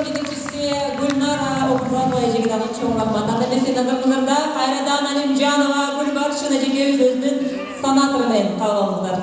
жетекчиси Гүлнара Окузапова эжегидагы чоң рахмат. Анда эмесе назарыңыздарда Кайрадан Алимжанова Гүлбаршын эжекебиз өзүнүн санатору менен кабыл алыңыздар.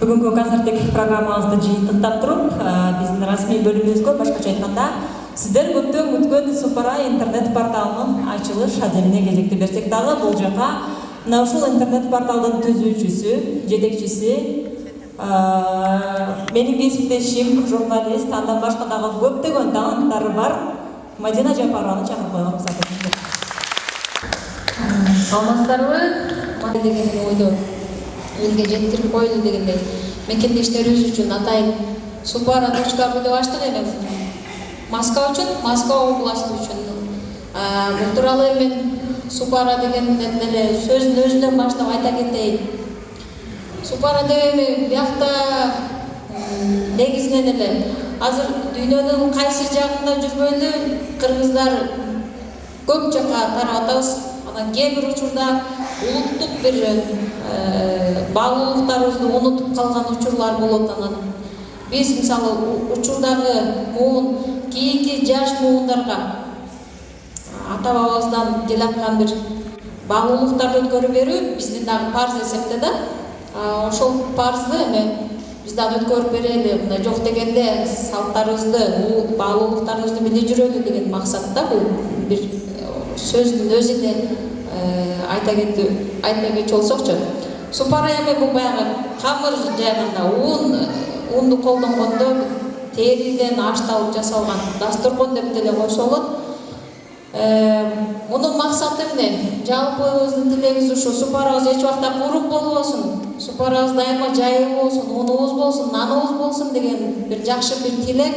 Бүгүнкү концерттик программабызды жыйынтыктап туруп, биздин расмий бөлүмүбүзгө башкача айтканда, сиздер көптөн күткөн Супара интернет порталынын ачылыш аземине кезекти берсек дагы, бул жака мына ушул интернет порталдын түзүүчүсү, жетекчиси, менин кесиптешим, журналист, андан башка дагы көптөгөн таланттары бар Мадина Жапарованы чакырып койгон рұқсат етіңіздер. Саламатсыздарбы? Деген ойду элге жеткирип коелу дегендей мекендештерибиз үчүн атайын supara.ru деп ачтык эле. Москва үчүн, Москва областы үчүн. Бул тууралуу мен Supara деген эле сөздүн өзүнөн баштап айта кетейин. Supara дегени биякта негизинен эле азыр дүйнөнүн кайсы жагында жүрбөйлү кыргыздар көп жакка тарап атабыз. Анан кээ бир учурда улуттук бир баалуулуктарыбызды унутуп калган учурлар болот. Анан биз мисалы учурдагы муун кийинки жаш муундарга ата бабабыздан келаткан бир баалуулуктарды өткөрүп берүү биздин дагы парз эсепте да. Ошол парзды эми биз дагы өткөрүп берели, мындай жок дегенде салттарыбызды, баалуулуктарыбызды биле жүрөлү деген максатта бул бир сөздүн өзүнө айта кетчү болсокчу. Супара эми бул баягы камыр жайганда унду колдонгондо териден ашталып жасалган дасторкон деп деле койсо болот. Мунун максаты эмне? Жалпыбыздын тилегибиз ушу: супарабыз эч убакта курук болбосун, супарабыз дайыма жайылуу болсун, унубуз болсун, наныбыз болсун деген бир жакшы бир тилек,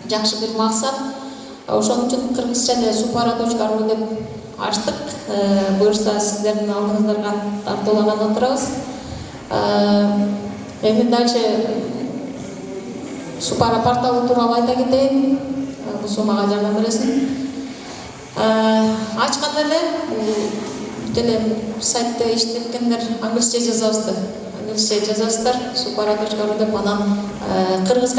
жакшы бир максат. Ошон үчүн кыргызча эле supara.ru деп ачтык. Буюрса сиздердин алдыңыздарга тартуулаган отурабыз. Эми дальше Супара порталы тууралуу айта кетейин. Бул мага жардам бересин. Ачканда эле деле сайтта иштеткендер англисче жазабызды. Англисче жазасыздар supara.ru деп. Анан кыргыз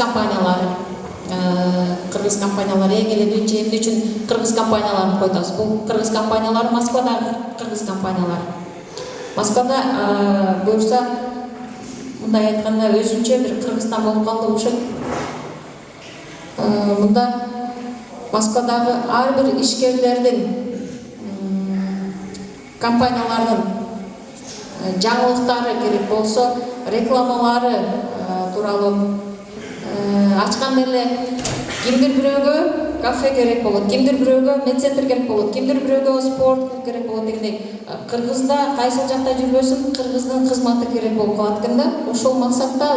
компаниялары эң эле биринчи эмне үчүн кыргыз компанияларын койтабыз? Бул кыргыз компаниялары Москвадагы кыргыз компаниялары. Москвада буюрса мындай айтканда өзүнчө бир Кыргызстан болуп калды ушул. Мында Москвадагы ар бир ишкерлердин, компаниялардын жаңылыктары керек болсо, рекламалары тууралуу ачканда эле кимдир бирөөгө кафе керек болот, кимдир бирөөгө медцентр керек болот, кимдир бирөөгө спорт клуб керек болот дегендей. Кыргызда кайсыл жакта жүрбөсүн кыргыздын кызматы керек болуп калат экен да. Ошол максатта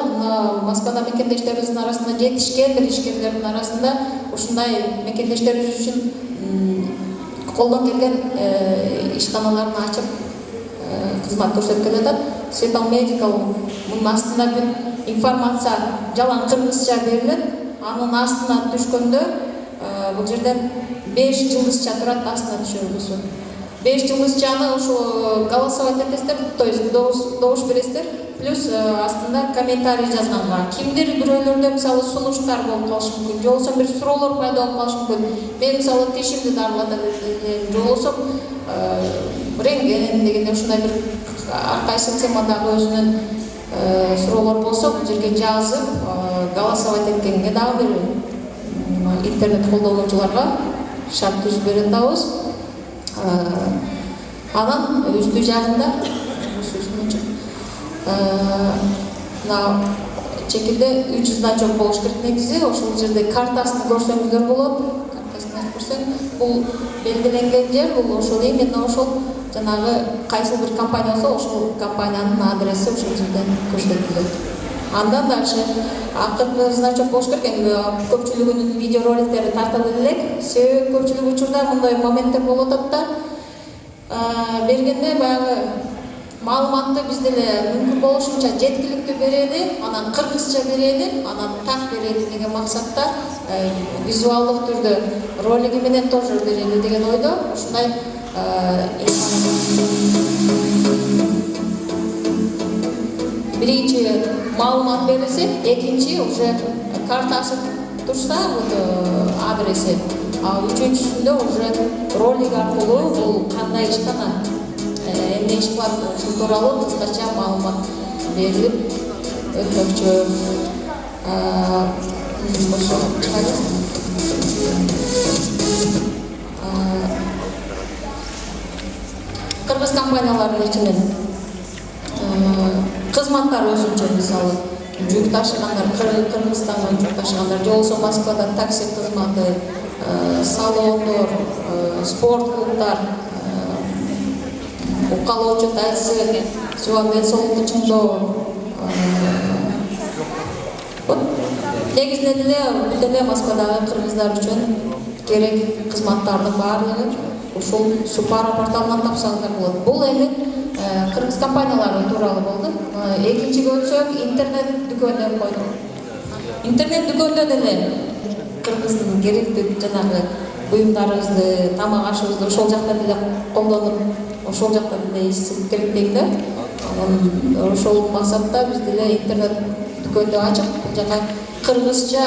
Москвада мекендештерибиздин арасында, жетишкен бир ишкерлердин арасында ушундай мекендештерибиз үчүн колдон келген ишканаларын ачып кызмат көрсөткөн атат. Светал Medical мунун астында бүт информация жалаң кыргызча берилет. Анын астына түшкөндө бул жерден 5 жылдызча турат астына түшөрүлүсү. 5 жылдызчаны ушу голосовать этесиздер, то есть добуш бересиздер. Плюс астында комментарий жазганга кимдир бирөөлөрдө мисалы сунуштар болуп калышы мүмкүн, же болбосо бир суроолор пайда болуп калышы мүмкүн. Мен мисалы тишимди дарылатат элем, же болбосо рентген дегенде ушундай бир ар кайсы темадагы өзүнүн суроолор болсо бул жерге жазып голосовать эткенге дагы бир интернет колдонуучуларга шарт түзүп бере атабыз. Анан үстү жагында мына чекинде 300 значок болуш керек негизи. Ошол жерде картасын көрсөңүздөр болот. Картасын көрсөң, бул белгиленген жер, бул ошол именно ошол жанагы кайсы бир компания болсо, ошол компаниянын адреси ошол жерден көрсөтүлөт. Андан дальше акыркы значок болуш керек. Көпчүлүгүнүн видеороликтери тартылып элек. Себеби көпчүлүк учурда мындай моменттер болуп атат да. Бергенде баягы маалыматты биз деле мүмкүн болушунча жеткиликтүү берели, анан кыргызча берели, анан так берели деген максатта визуалдык түрдө ролиги менен тоже берели деген ойдо. Ушундай биринчи маалымат берилсе, экинчи уже картасы турса, вот адреси, а үчүнчүсүндө уже ролик аркылуу бул кандай ишкана, эмне иш бар, ушул тууралуу кыскача маалымат берилип өтмөкчү. Кыргыз компанияларынын ичинен кызматтар өзүнчө, мисалы жүк ташыгандар, Кыргызстанга жүк ташыгандар, же болбосо Москвадан такси кызматы, салондор, спорт клубдар, укалоочу тайсы, ден соолукту чыңдоо. Негизинен эле бүт эле Москвадагы кыргыздар үчүн керек кызматтардын баардыгы ушул Супара порталынан тапсаңыздар болот. Бул эми кыргыз компаниялары тууралуу болду. Экинчиге өтсөк, интернет дүкөндөр койдук. интернет дүкөндө деле кыргыздын керектүү жанагы буюмдарыбызды, тамак ашыбызды ошол жакта деле колдонуп, ошол жакта деле эсеп керек дейм да. Ошол максатта биз деле интернет дүкөндө ачып, бул жака кыргызча,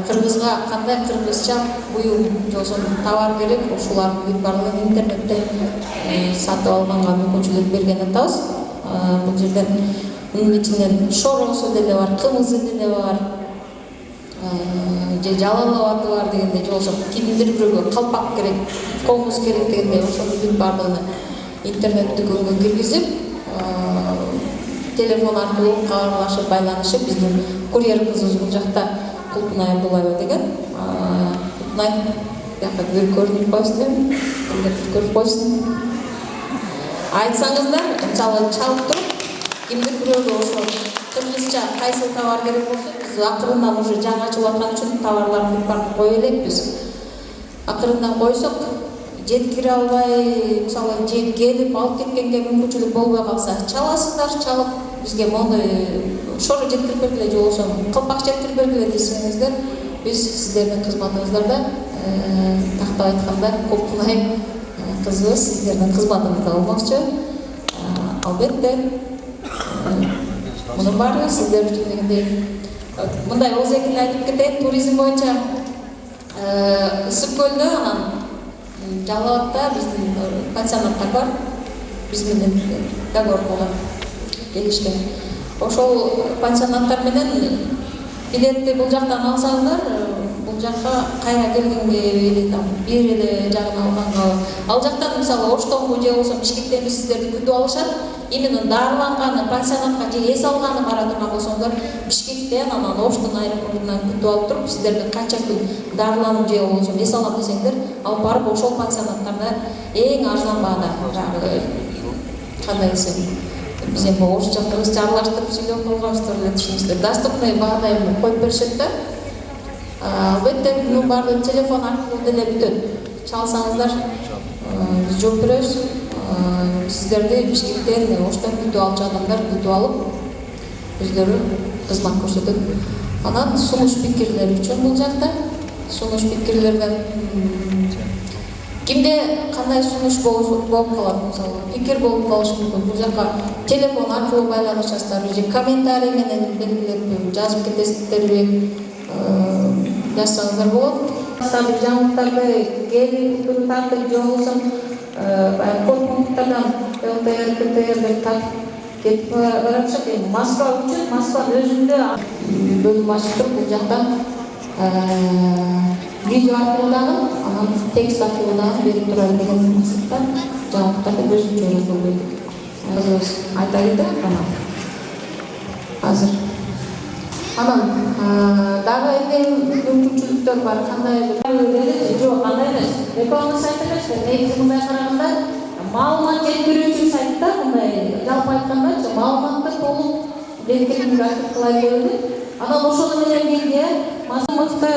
кыргызга кандай кыргызча буюм жолсун товар керек, ошолардын баардыгын интернеттен сатып алганга мүмкүнчүлүк берген атабыз. Бул жерден мунун ичинен шоросу деле бар, кымызы деле бар, же жалалабаты бар дегенде, жолсун кимдир бирөөгө калпак керек, комуз керек дегенде ошонун баардыгын интернет дүкөнгө киргизип, телефон аркылуу кабарлашып, байланышып, биздин курьер кызыбыз бул жакта Кулпунай Абдуллаева деген. Кулпунай бияка көрүнүп койсун дейм, көрүп койсун. Айтсаңыздар, мисалы чалып туруп, кимдир бирөөгө ошо кыргызча кайсы товар керек болсо, биз акырындан уже жаңы ачылып аткан үчүн товарларды кое элекпиз. Акырындан койсок, жеткире албай, мисалы келип алып кеткенге мүмкүнчүлүк болбой калса, чаласыздар, чалып бизге мону шоро жеткирип бергиле, же болбосо калпак жеткирип бергиле десеңиздер, биз сиздердин кызматыңыздарда, тактап айтканда Кулпунай кызыбыз сиздердин кызматыңызда болмокчу. Албетте, мунун баары сиздер үчүн дегендей, мындай оз экин айтып кетейин, туризм боюнча Ысык көлдө, анан Жалалабадта биздин пансионаттар бар, биз менен договорго келишкен. Ошол пансионаттар менен билетти бул жактан алсаңыздар, бул жакка кайра келгенге или там бир эле жагын алганга, ал жактан мисалы Оштонго же болбосо Бишкектен сиздерди күтүп алышат. Именно дарыланганы пансионатка же эс алганы бара турган болсоңдар, Бишкектен анан Оштон аэропортунан күтүп алып туруп, сиздерди канча күн дарыланып же болбосо эс алам десеңдер, алып барып ошол пансионаттарда эң арзан баада, кандай десем, биз эми орусча кыргызча аралаштырып сүйлөп койгонбуздар эле түшүнүңүздөр. Доступный баада эми коюп беришет да. Албетте мунун баардыгы телефон аркылуу деле бүтөт. Чалсаңыздар, биз жооп беребиз. Сиздерди Бишкектен, Оштон күтүп алчу адамдар күтүп алып, өздөрү кызмат көрсөтөт. Анан сунуш пикирлер үчүн бул жакта, сунуш пикирлерден кимде кандай сунуш болуп калат, мисалы, пикир болуп калышы мүмкүн. Бул жака телефон аркылуу байланышасыздар, же комментарий менен белгилеп жазып кетесиздерби, жазсаңыздар болот. Сабыр жаңылыктарды келип тартып же болбосо корпункттардан ЛТР, КТР деп тартып кетип баратышат. Москва үчүн Москванын өзүндө бөлүм ачып бул жактан видео аркылуу дагы, анан текст аркылуу дагы берип турат деген максатта жаңылыктарды өзүнчө жазылып кызыбыз айта кетет. Азыр анан дагы эми мүмкүнчүлүктөр бар, кандай жок, андай эмес, реклама сайт эмес, негизи мындай караганда маалымат жеткирүүчү сайтта, мындай жалпы айтканда маалыматты толук жеткирүүгө кылай берди. Анан ошону менен бирге мыкты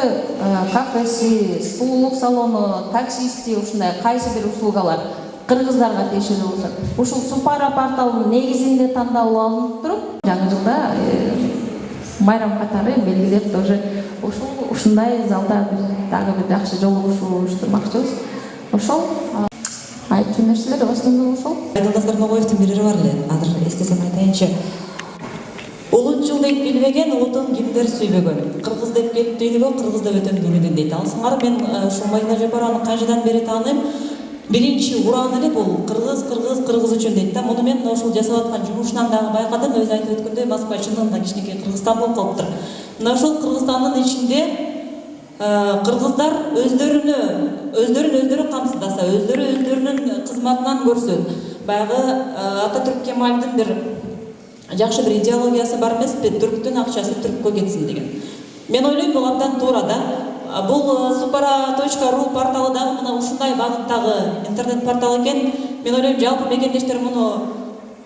кафеси, сулуулук салону, таксисти, ушундай кайсы бир услугалар кыргыздарга тиешелүү болсо, ушул Супара порталынын негизинде тандалып алынып туруп, жаңы жылда майрам катары белгилеп тоже ушундай залда дагы бир жакшы жолугушуу уюштурмакчыбыз. Ошол айтчу нерселер основном ошол. Айдалдастар Ногоевдин бири бар эле, азыр эстесем айтайынчы. Улут жыл деп билбеген, улутун кимдер сүйбөгөн. Кыргыз деп кеттүүнүгө, кыргыз деп өтөмдүүлүгүн дейт. Алсыңар мен ушул Мадина Жапараны канчадан бери тааныйм. Биринчи уран эле бул кыргыз үчүн дейт да. Муну мен ошол жасап аткан жумушунан дагы байкадым. Өзү айтып өткөндөй, Москва чынында кичинекей Кыргызстан болуп калыптыр. Мына ошол Кыргызстандын ичинде кыргыздар өздөрүн камсыздаса, өздөрүнүн кызматынан көрсө, баягы Ататүрк Кемалдин бир жакшы бир идеологиясы бар эмеспи, түрктүн акчасы түрккө кетсин деген. Мен ойлойм, бул абдан туура да. Бул supara.ru порталы дагы мына ушундай багыттагы интернет портал экен. Мен ойлойм, жалпы мекендештер муну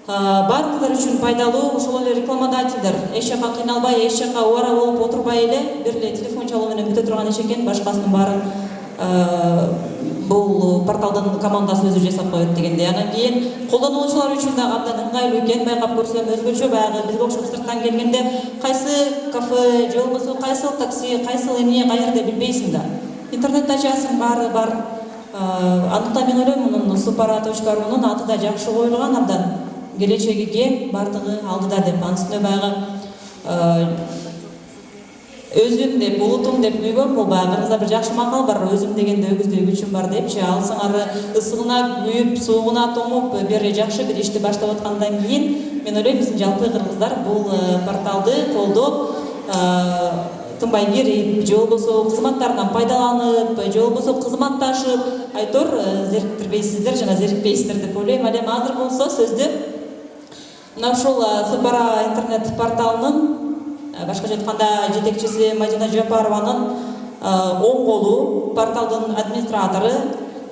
баарыңыздар үчүн пайдалуу, ошол эле рекламодательдер эч жака кыйналбай, эч жака убара болуп отурбай эле бир эле телефон чалуу менен бүтө турган иш экен, башкасынын баарын бул порталдын командасы өзү жасап коет дегенде. Анан кийин колдонуучулар үчүн да абдан ыңгайлуу экен. Байкап көрсөм өзгөчө баягы бизге окшоп сырттан келгенде кайсы кафе же болбосо кайсыл такси, кайсыл эмне каерде билбейсиң да. Интернетте ачасың, баары бар. Андыктан мен ойлойм, мунун supara.ru'нун аты да жакшы коюлган, абдан келечеги кең, бардыгы алдыда деп. Анын үстүнө баягы өзүм деп, улутум деп үйгөн, бул баягы бир жакшы макал бар, өзүм дегенде өгүздөй күчүм бар депчи. Алсаңар ысыгына күйүп, суугуна тоңуп, бери жакшы бир ишти баштап аткандан кийин, мен ойлойм, биздин жалпы кыргыздар бул порталды колдоп, тынбай кирип, же болбосо кызматтарынан пайдаланып, же болбосо кызматташып, айтор зериктирбейсиздер жана зерикпейсиздер деп ойлойм. Ал эми азыр болсо сөздү мына ушул Supara интернет порталынын башкача айтканда жетекчиси Мадина Жапарованын оң колу, порталдын администратору,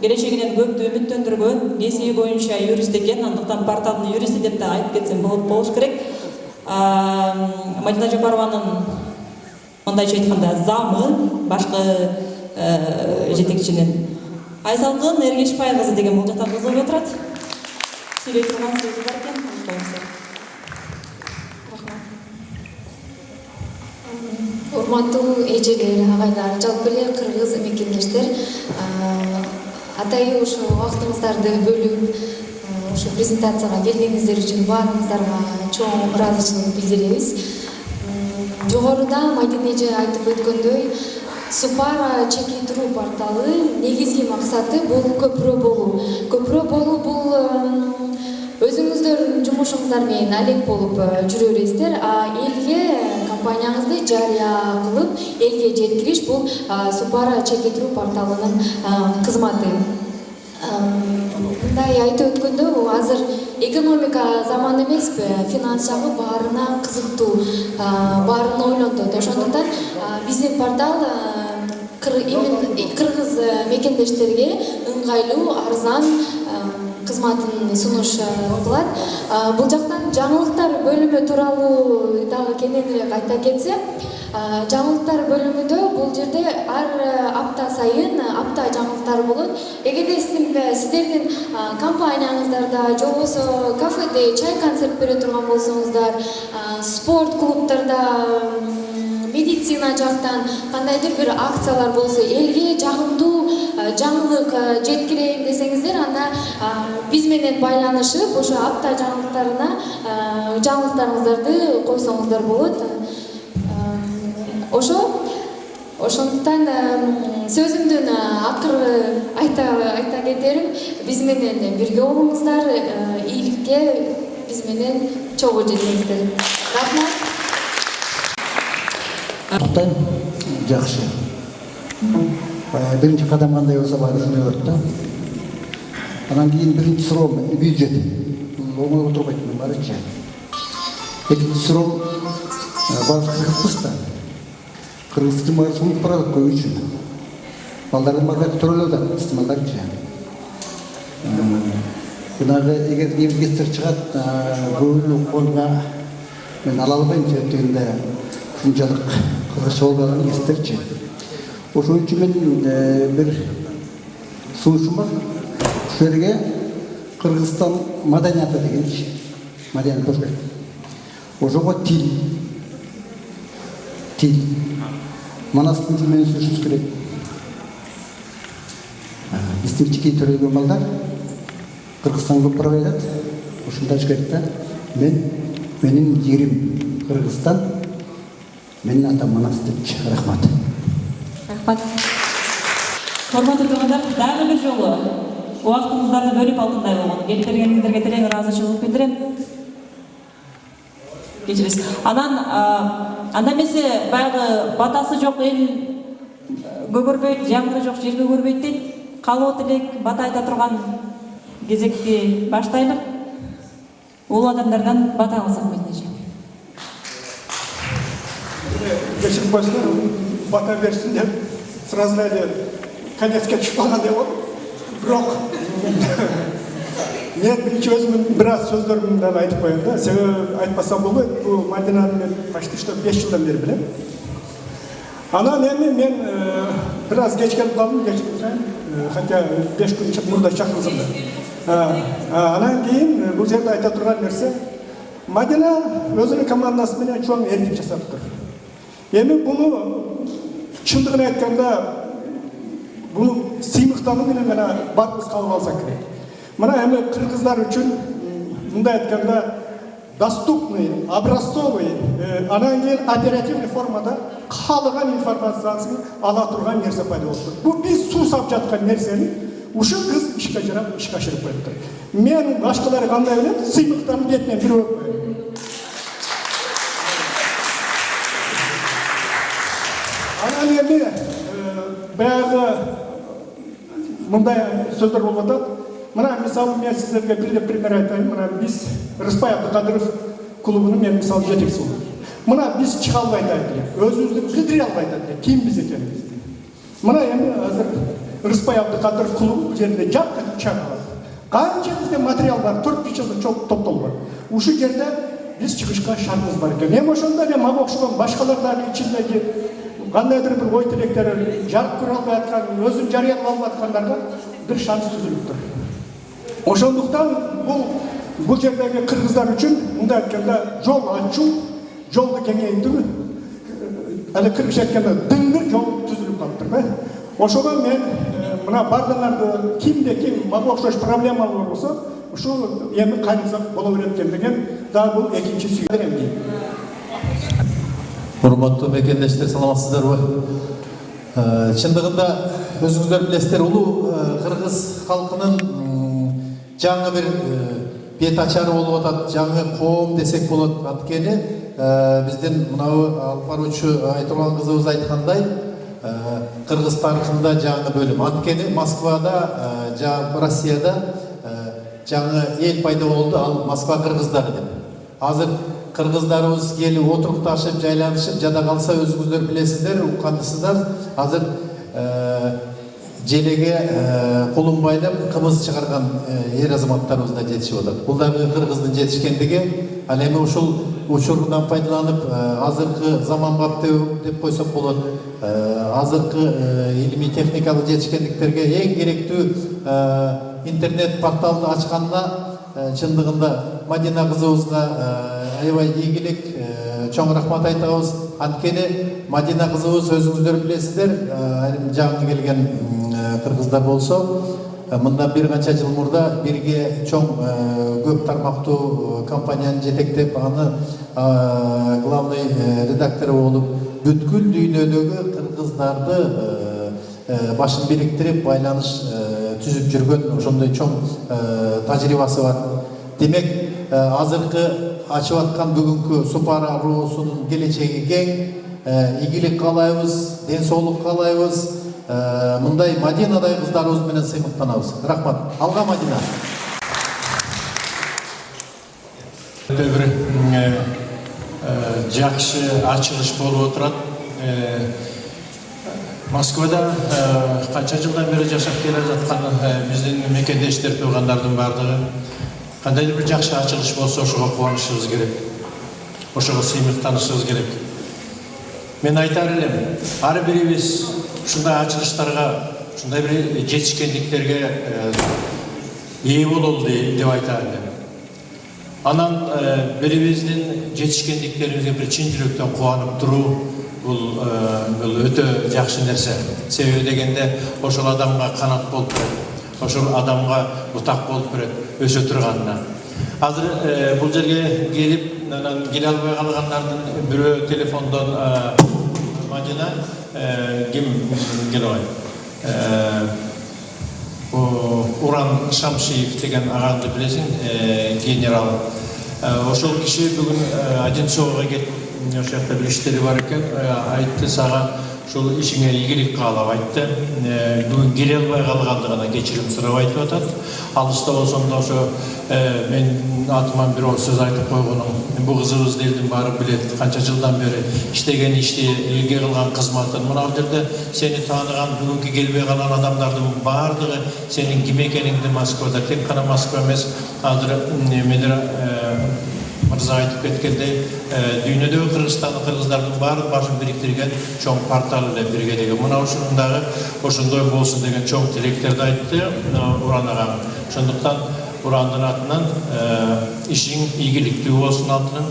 келечегинен көптү үмүттөндүргөн, кесиби боюнча юрист экен, андыктан порталдын юристи деп да айтып кетсем болуш керек. Мадина Жапарованын мындайча айтканда замы, башкы жетекчинин Айсалкын Эргешбай кызы деген бул жакта кызы отурат. Сүйлөй турган сөзү бар экен. Урматтуу эжелер, агайлар, жалпы эле кыргыз мекендештер, атайын ушу убактыңыздарды бөлүп, ушу презентацияга келгениңиздер үчүн баарыңыздарга чоң ыраазычылык билдиребиз. Жогоруда Мадина эже айтып өткөндөй, Supara чекит.ру порталы негизги максаты бул көпүрө болуу. Көпүрө болуу бул өзүңүздөр жумушуңуздар менен алек болуп жүрө бересиздер, элге компанияңызды жарыя кылып, элге жеткириш бул Supara чекит.ру порталынын кызматы. Мындай айтып өткөндө, азыр экономика заманы эмеспи, финанс жагы баарына кызыктуу, баарын ойлонтот. Ошондуктан биздин портал кыргыз мекендештерге ыңгайлуу, арзан кызматын сунуш кылат. Бул жактан жаңылыктар бөлүмү тууралуу дагы кененирээк айта кетсем, жаңылыктар бөлүмүндө бул жерде ар апта сайын апта жаңылыктар болот. Эгерде сиздердин компанияңыздарда же болбосо кафеде чай концерт бере турган болсоңуздар, спорт клубдарда, медицина жактан кандайдыр бир акциялар болсо, элге жагымдуу жаңылык жеткирейин десеңиздер, анда биз менен байланышып, ошо апта жаңылыктарыңыздарды койсоңуздар болот. Ошондуктан сөзүмдүн акыры айта кетерим, биз менен бирге болуңуздар, ийгиликке биз менен чогуу жетиңиздер. Рахмат. Атайын жакшы. Биринчи кадам кандай болсо баары ошондой болот да. Анан кийин биринчи суроо бюджет. Бул оңой отурбайт мен барычы. Экинчи суроо баары кыргызбыз да. Кыргыздын баары сунуп барат көй үчүн. Балдардын баары төрөлөт да, биздин балдарчы. Мынагы эгер инвестор чыгат, көбүнө колго мен ала албайм дегенде ушунчалык кыргызча болбогонун эстерчи. Ошон үчүн мен бир сунушум бар. Ушул жерге Кыргызстан маданияты дегенчи. Маданият болуш керек. Ошого тил. Манастын тил менен сүйлөшүш керек. Биздин чекей төрөлгөн балдар Кыргызстан көп бара берет. Ушунда айтыш керек да. Менин жерим Кыргызстан, менин атам Манас депчи. Рахмат. Рахмат. Урматтуу туугандар, дагы бир жолу убактыңыздарды бөлүп алдындай болгон. Келип бергениңиздерге терең ыраазычылык билдирем. Кечиресиз. Анда эмесе баягы батасы жок эл көгөрбөйт, жаңгыры жок жер көгөрбөйт дейт. Калып элек бата айта турган кезекти баштайлык. Улуу адамдардан бата алсак мынча. Geçip başlar, bata versin de сразу эле конецке түшүп калгандай болуп. Бирок мен биринчи өзүмдүн бир аз сөздөрүмдү дагы айтып коеюн да. Себеби айтпасам болбойт. Бул Мадинаны мен почти что 5 жылдан бери билем. Анан эми мен бир аз кеч келип калдым, кечирип турайын. хотя 5 күн мурда чакырсам да. Анан кийин бул жерде айта турган нерсе, Мадина өзүнүн командасы менен чоң эркек жасап тур. Эми буну чындыгын айтканда бул сыймыктануу менен гана барыбыз кабыл алсак керек. Мына эми кыргыздар үчүн мындай айтканда доступный, образцовый, анан кийин оперативный формада каалаган информациясын ала турган нерсе пайда болуп тур. Бул биз суу сап жаткан нерсени ушу кыз ишке жарап ишке ашырып коюптур. Мен башкалар кандай билет, сыймыктанып бетинен бир өкпөйм. Анан эми баягы мындай сөздөр болуп атат. Мына мисалы мен сиздерге бир пример айтайын. Мына биз Рыспай Абдыкадыров клубунун мен мисалы жетекчиси болдум. Мына биз чыга албай атат, өзүбүздү билдире албай атат, ким биз экенибизди. Мына эми азыр Рыспай Абдыкадыров клубу бул жерде жапка чагылат. Канча бизде материал бар, 4-5 жылда чоң топтол бар. Ушу жерде биз чыгышка шартыбыз бар экен. Эми ошондо эле мага окшогон башкалар дагы ичиндеги кандайдыр бир ой тилектери жарык көрө албай аткан, өзүн жарыялап албай аткандарга бир шанс түзүлүп тур. Ошондуктан бул жердеги кыргыздар үчүн мындай айтканда жол ачуу, жолду кеңейтүү, эле кыргызча айтканда дыңгыр жол түзүлүп калыптыр. Ошого мен мына бардыңарды кимде ким мага окшош проблема болсо, ушу эми кайрылсак боло берет экен деген дагы бул экинчи сүйүү. Урматтуу мекендештер, саламатсыздарбы? Чындыгында өзүңүздөр билесиздер, улуу кыргыз калкынын жаңы бир бет ачары болуп атат, жаңы коом десек болот. Анткени биздин мынау алып баруучу Айтурган кызыбыз айткандай, кыргыз тарыхында жаңы бөлүм. Анткени Москвада, Россияда жаңы эл пайда болду, ал Москва кыргыздары деп. Азыр кыргыздарыбыз келип отурукташып, жайланышып, жада калса өзүңүздөр билесиздер, уккандысыздар. Азыр желеге колун байлап кымыз чыгарган эр азаматтарыбыз да жетишип атат. Бул дагы кыргыздын жетишкендиги. Ал эми ушул учурунан пайдаланып, азыркы заманбап деп койсок болот. Азыркы илимий техникалык жетишкендиктерге эң керектүү интернет порталды ачканына чындыгында Мадина кызыбызга аябай ийгилик, чоң рахмат айтабыз. Анткени Мадина кызыбыз өзүңүздөр билесиздер, жаңы келген кыргыздар болсо, мындан бир канча жыл мурда бирге чоң көп тармактуу компанияны жетектеп, аны главный редактору болуп, бүткүл дүйнөдөгү кыргыздарды башын бириктирип, байланыш түзүп жүргөн ошондой чоң тажрыйбасы бар. Демек, азыркы ачып аткан бүгүнкү Супара роосунун келечеги кең, ийгилик каалайбыз, ден соолук каалайбыз. Мындай Мадинадай кыздарыбыз менен сыймыктанабыз. Рахмат. Алга Мадина. Бир жакшы ачылыш болуп отурат. Москвада канча жылдан бери жашап келе жаткан биздин мекендештер, туугандардын бардыгы кандайдыр бир жакшы ачылыш болсо ошого кубанышыбыз керек. Ошого сыймыктанышыбыз керек. Мен айтар элем, ар бирибиз ушундай ачылыштарга, ушундай бир жетишкендиктерге ээ бололу деп айтар элем. Анан бирибиздин жетишкендиктерибизге бир чын жүрөктөн кубанып туруу бул өтө жакшы нерсе. Себеби дегенде ошол адамга канат болуп берет, ошол адамга бутак болуп берет өсө турганына. Азыр бул жерге келип, анан келе албай калгандардын бирөө телефондон Мадина ким келе ой? Уран Шамшиев деген агаңды билесиң, генерал. Ошол киши бүгүн Одинцовго кетип, ошол жакта бир иштери бар экен, айтты сага ушул ишиңе ийгилик каалап айтты. Бүгүн келе албай калгандыгына кечирим сурап айтып атат. Алыста болсом да ошо мен атыман бир оор сөз айтып койгонум, бул кызыбыз элдин баары билет, канча жылдан бери иштеген ишти, элге кылган кызматын. Мына бул жерде сени тааныган, бүгүнкү келбей калган адамдардын баардыгы сенин ким экениңди Москвада, тек гана Москва эмес, азыр мырза айтып кеткендей, дүйнөдөгү Кыргызстандын кыргыздардын баарын башын бириктирген чоң портал эле бирге деген. Мына ушунун дагы ошондой болсун деген чоң тилектерди айтты Уран агам. Ошондуктан Урандын атынан ишиң ийгиликтүү болсун алтыным.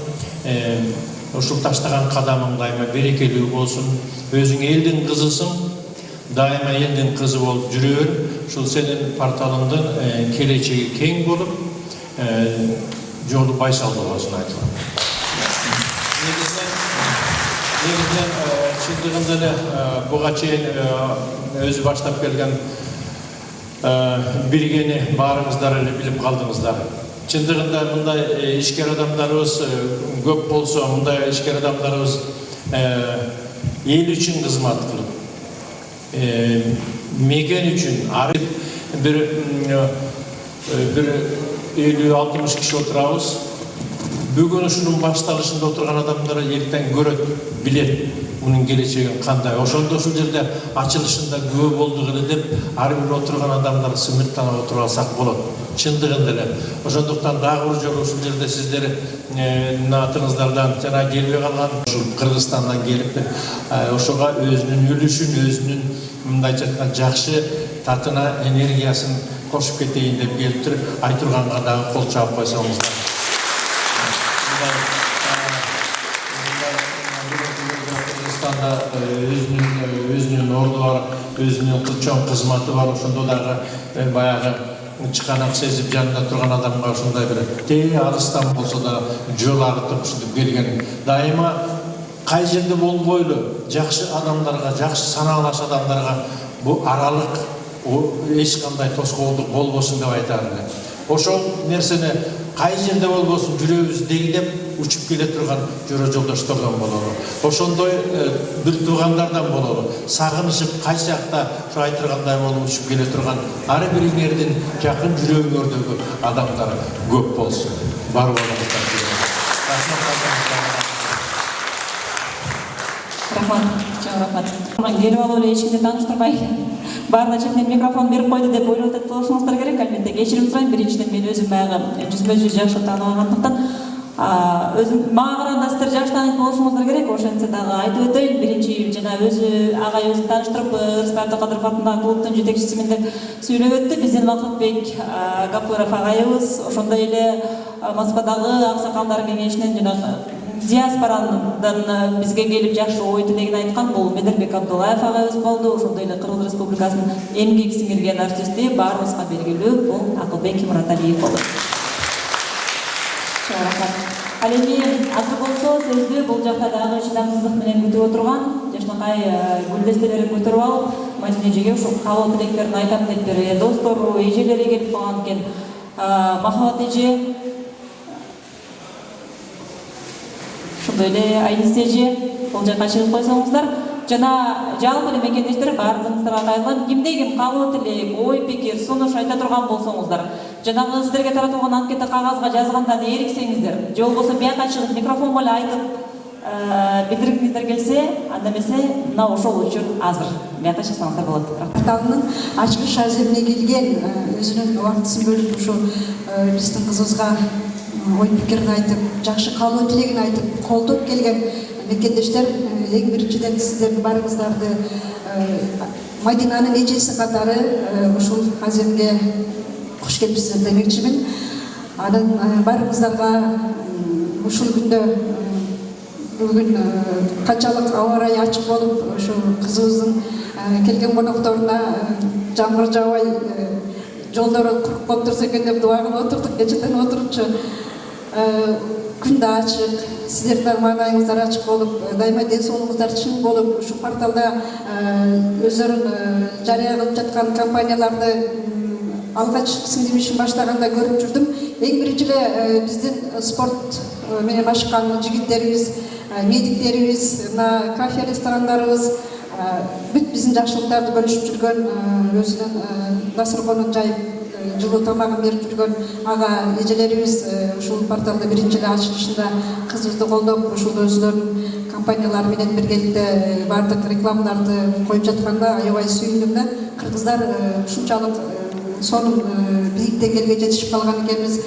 Ушул таштаган кадамың дайыма берекелүү болсун. Өзүң элдин кызысың, дайыма элдин кызы болуп жүрө бер. Ушул сенин порталыңдын келечеги кең болуп, жолу байсалдуу болсун айтылам. Негизинен чындыгында эле буга чейин өзү баштап келген биргени баарыңыздар эле билип калдыңыздар. Чындыгында мындай ишкер адамдарыбыз көп болсо, мындай ишкер адамдарыбыз эл үчүн кызмат кылып, мекен үчүн бир 50-60 киши отурабыз. Бүгүн ушунун башталышында отурган адамдар эртең көрөт, билет мунун келечегин кандай. Ошондо ушул жерде ачылышында күбө болдук эле деп, ар бир отурган адамдар сымырттанып отуруп алсак болот. Чындыгында эле. Ошондуктан дагы бир жолу ушул жерде сиздердин атыңыздардан жана келбей калган ушул Кыргызстандан келип, ошого өзүнүн үлүшүн, өзүнүн мындайча айтканда жакшы татына, энергиясын кошуп кетейин деп келиптир. Айтурганга дагы кол чаап койсоңуздар. Кыргызстанда өзүнүн орду бар, өзүнүн чоң кызматы бар. Ошондо дагы баягы чыканак сезип жанында турган адамга ушундай бир тээ алыстан болсо да жол арытып ушинтип келген. Дайыма кай жерде болбойлу жакшы адамдарга, жакшы санаалаш адамдарга бу аралык эч кандай тоскоолдук болбосун деп айтам эле. Ошол нерсени кай жерде болбосун жүрөбүз дегидеп учуп келе турган жөрө жолдоштордон болору. Ошондой бир туугандардан болору. Сагынышып кайсы жакта ушу айтыргандай болуп учуп келе турган ар бириңердин жакын жүрөгүңөрдөгү адамдар көп болсун. Бар болуңуздар. Рахмат, чоң рахмат. Келип алып эле эч кимди тааныштырбай баарына четинен микрофон берип койду деп ойлоп атып болушуңуздар керек. Албетте кечирим сурайм. Биринчиден мен өзүм баягы жүзмө-жүз жакшы таанып алгандыктан өзүм мага караганда сиздер жакшы таанып болушуңуздар керек. Ошентсе дагы айтып өтөйүн. Биринчи жана өзү агай өзүн тааныштырып, Рыспай Абдыкадыров атындагы клубдун жетекчисимин деп сүйлөп өттү. Биздин Максатбек Гапуров агайыбыз, ошондой эле Москвадагы Аксакалдар кеңешинин жана диаспоранын бизге келип жакшы ой тилегин айткан бул Медербек Абдуллаев агайыбыз болду. Ошондой эле Кыргыз Республикасынын эмгек сиңирген артисти баарыбызга белгилүү бул Акылбек Мураталиев болду. Чоң рахмат. Ал эми азыр болсо сөздү бул жакта дагы чыдамсыздык менен күтүп отурган жашнакай гүлдестелерин көтөрүп алып, Мадина эжеге ушул каалоо тилектерин айтам деп бир достору, эжелери келип калган экен. Махабат эже, ошондой эле Айнис эже, бул жакка чыгып койсоңуздар. Жана жалпы эле мекендештер баарыңыздарга кайрылам. Кимде ким каалоо тилек, ой пикир, сунуш айта турган болсоңуздар, жанагы сиздерге таратылган анкета кагазга жазгандан эриксеңиздер, же болбосо бияка чыгып микрофонго эле айтып билдиргиңиздер келсе, анда эмесе мына ошол учур азыр. Бияка чыксаңыздар болот. Порталынын ачылыш аземине келген өзүнүн убактысын бөлүп ушу биздин кызыбызга ой пикирин айтып, жакшы каалоо тилегин айтып, колдоп келген мекендештер, эң биринчиден сиздердин баарыңыздарды Мадинанын эжеси катары ушул аземге кош келипсиздер демекчимин. Анан баарыңыздарга ушул күндө бүгүн канчалык аба ырайы ачык болуп, ушул кызыбыздын келген конокторуна жамгыр жаабай жолдору куруп калып турса экен деп дуа кылып отурдук. Кечээден отурчу күн да ачык, сиздердин маанайыңыздар ачык болуп, дайыма ден соолугуңуздар чың болуп, ушу порталда өздөрүн жарыя кылып жаткан компанияларды алгач сиңдим ишин баштаганда көрүп жүрдүм. Эң биринчи эле биздин спорт менен ашкан жигиттерибиз, медиктерибиз, мына кафе ресторандарыбыз бүт биздин жакшылыктарды бөлүшүп жүргөн, өзүнүн дасторконун жайып жылуу тамагын берип жүргөн ага эжелерибиз ушул порталды биринчи эле ачылышында кызыбызды колдоп, ушул өзүлөрүнүн компаниялары менен биргеликте баардык рекламаларды коюп жатканда аябай сүйүндүм да. Кыргыздар ушунчалык сонун бийлик деңгээлге жетишип калган экенбиз.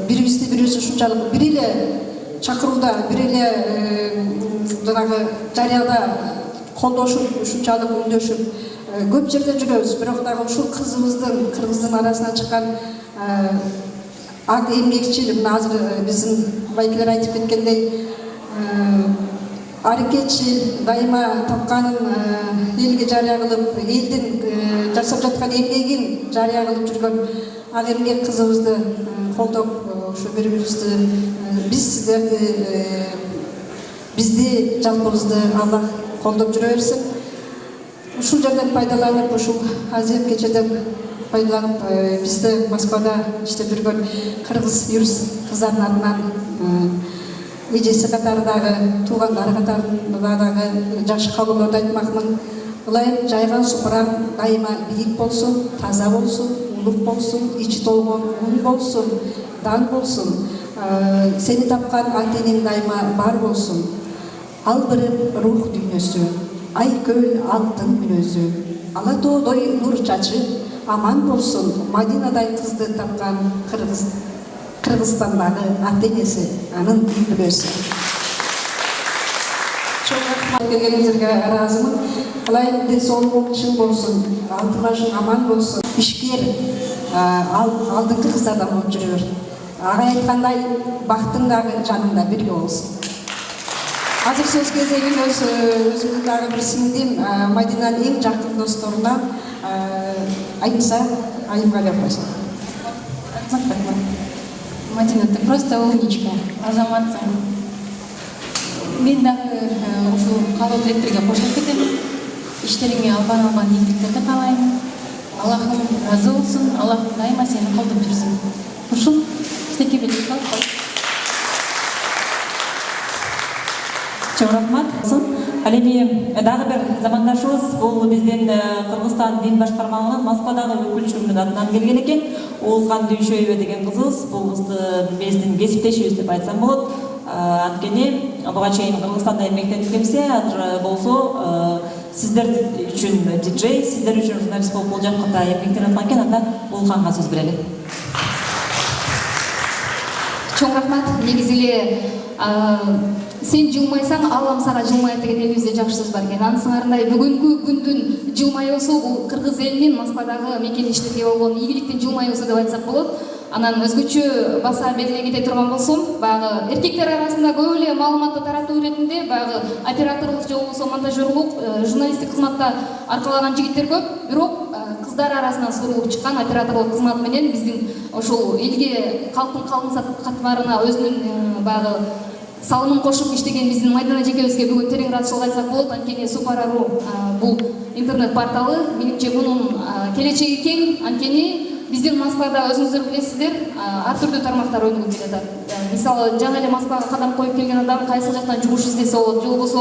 бирибизди бирибиз ушунчалык бир эле чакырууда, бир эле жанагы жарыяда колдошуп, ушунчалык үндөшүп көп жерде жүрөбүз. Бирок дагы ушул кызыбыздын, кыргыздын арасынан чыккан ак эмгекчил, мына азыр биздин байкелер айтып кеткендей, аракетчил, дайыма тапканын элге жарыя кылып, элдин жасап жаткан эмгегин жарыя кылып жүргөн ак эмгек кызыбызды колдоп, ушу бири-бирибизди, биз сиздерди, бизди, жалпыбызды Аллах колдоп жүрө берсин. Ушул жерден пайдаланып, ушул азем кечеден пайдаланып, бизде Москвада иштеп жүргөн кыргыз юрист кыздардын атынан эжеси катарындагы, туугандары катарында дагы жакшы кабылдоодо айтмакмын. Ылайым жайган супураң дайыма бийик болсун, таза болсун, улук болсун, ичи толгон ун болсун, дан болсун. Сени тапкан ата-энең дайыма бар болсун. Ал бир рух дүйнөсү, ай көл алтын мүнөзү. Ала тоодой нур чачы, аман болсун. Мадинадай кызды тапкан Кыргызстандагы ата-энеси, анын үй-бүлөсү. Чоң рахмат келгениңизге ыраазымын. Ылайым ден соолугуң чың болсун, алты башың аман болсун. Ишкер алдыңкы кыздардан болуп жүрө бер. Ага айткандай, бактың дагы жаныңда бирге болсун. Азыр сөз кезегин өзүмдүн дагы бир сиңдим Мадинанын эң жакын досторунан Айниса Айымгали апайсың. Мадина, ты просто умничка, азаматсың. Мен дагы ушу каалоо тилектерге кошулуп кетем. Иштериңе албан ийгиликтерди каалайм. Аллахым разы болсун, Аллах дайыма сени колдоп жүрсүн. Ушул эстеке белек салып. Чоң рахмат. Ал эми дагы бир замандашыбыз бул биздин Кыргызстан дин башкармалыгынын Москвадагы өкүлчүлүгүнүн атынан келген экен. Уулган Дүйшөйбө деген кызыбыз, бул кызды биздин кесиптешибиз деп айтсам болот. Анткени буга чейин Кыргызстанда эмгектенип келсе, азыр болсо сиздер үчүн диджей, сиздер үчүн журналист болуп бул жакта эмгектенип аткан экен. Анда Уулганга сөз берели. Чоң рахмат. Негизи эле сен жылмайсаң, Аллам сага жылмайт деген элибизде жакшы сөз бар экен. Анын сыңарындай бүгүнкү күндүн жылмаюусу бул кыргыз элинин Москвадагы мекендештерге болгон ийгиликтин жылмаюусу деп айтсак болот. Анан өзгөчө баса белгилей кете турган болсом, баягы эркектер арасында көп эле маалыматты таратуу иретинде баягы операторлук же болбосо монтажерлук, журналисттик кызматта аркалаган жигиттер көп, бирок кыздар арасынан сурулуп чыккан операторлук кызмат менен биздин ошол элге, калктын калдын катмарына өзүнүн баягы салымын кошуп иштеген биздин Майдана жекебизге бүгүн терең ыраазычылык айтсак болот. Анткени Супара.ру бул интернет порталы, менимче мунун келечеги кең. Анткени биздин Москвада өзүңүздөр билесиздер, ар түрдүү тармактар өнүгүп келатат. Мисалы, жаңы эле Москвага кадам коюп келген адам кайсыл жактан жумуш издесе болот, же болбосо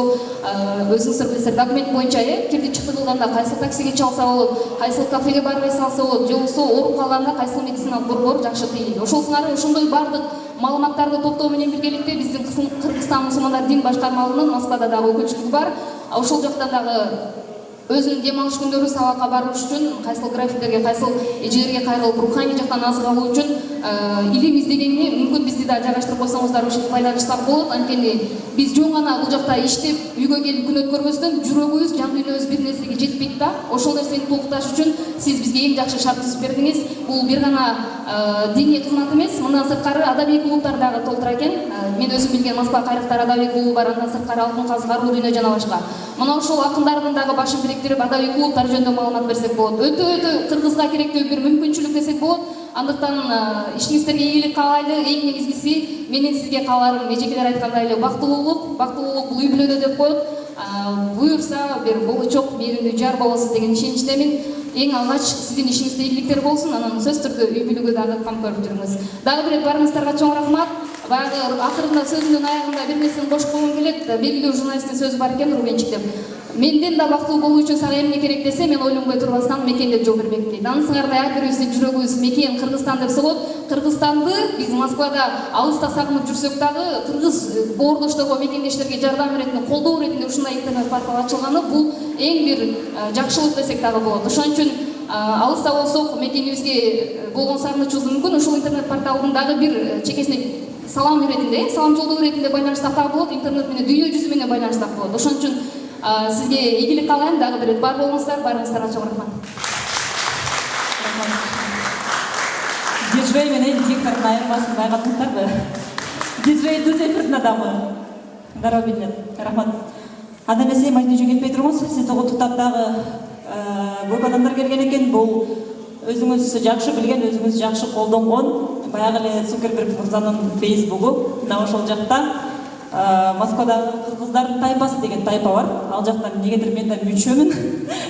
өзүңүздөр билесиздер, документ боюнча кирди чыкты кылганда кайсыл таксиге чалса болот, кайсыл кафеге барбай салса болот, же болбосо ооруп калганда кайсыл медициналык борбор жакшы тийилет. Ошол сыңары ошондой бардык маалыматтарды топтоо менен биргеликте биздин Кыргызстан мусулмандар дин башкармалыгынын Москвада дагы өкүлчүлүгү бар. Ошол жактан дагы өзүнүн дем алыш күндөрү сабакка барыш үчүн, кайсыл графиктерге, кайсыл эжелерге кайрылып руханий жактан азык алуу үчүн илим издегенине мүмкүн бизди да жайгаштырып койсоңуздар ушинтип байланышсак болот. Анткени биз жөн гана бул жакта иштеп, үйгө келип күн өткөрбөстөн жүрөгүбүз, жан дүйнөбүз бир нерсеге жетпейт да. Ошол нерсени толукташ үчүн сиз бизге эң жакшы шарт түзүп бердиңиз. Бул бир гана диний кызмат эмес, мындан сырткары адабий клубдар дагы толтура экен. Мен өзүм билген Москва кайрактар адабий клубу бар, андан сырткары Алтын казык, Аруу дүйнө жана башка. Мына ошол акындардын дагы башын бириктирип адабий клубтар жөнүндө маалымат берсек болот. Өтө кыргызга керектүү бир мүмкүнчүлүк десек болот. Андыктан ишиңиздерге ийгилик каалайлы. Эң негизгиси менин сизге кааларым эжекелер айткандай эле бактылуулук бул үй бүлөдө деп коет. Буюрса бир болочок, мээримдүү жар болосуз деген ишеничтемин. Эң алгач сиздин ишиңизде ийгиликтер болсун, анан сөзсүз түрдө үй бүлөгө дагы кам көрүп жүрүңүз. Дагы бир рет барыңыздарга чоң рахмат. Баягы акырында сөзүмдүн аягында бир нерсени кошуп койгум келет. Белгилүү журналисттин сөзү бар экен, Рубенчик деп. Менден да бактылуу болуу үчүн сага эмне керек десе, мен ойлонбой турбастан мекен деп жооп бермекмин дейт. Анын сыңарындай ар бирибиздин жүрөгүбүз мекен Кыргызстан деп болот. Кыргызстанды биз Москвада алыста сагынып жүрсөк дагы кыргыз боордошторго, мекендештерге жардам иретинде, колдоо иретинде ушундай интернет портал ачылганы бул эң бир жакшылык десек дагы болот. Ошон үчүн алыста болсок мекенибизге болгон сагынычыбыз мүмкүн. Ушул интернет порталдын дагы бир чекесине салам иретинде, салам жолдоо иретинде байланышсак да болот, интернет менен дүйнө жүзү менен байланышсак болот. Ошон үчүн сизге ийгилик каалайм, дагы бир бар болуңуздар, барыңыздарга чоң рахмат. Диджей менен диктордун айырмасын байкадыңыздарбы? Диджей Дузефирдин адамы. Дароо билет. Рахмат. Анда эмесе майтынча кетпей туруңуз. Сизди куттуктап дагы көп адамдар келген экен. Бул өзүңүз жакшы билген, өзүңүз жакшы колдонгон баягы эле Цукерберг мырзанын фейсбугу. Мына ошол жакта Москвадагы кыргыздардын тайпасы деген тайпа бар. Ал жактан негедир мен да мүчөмүн.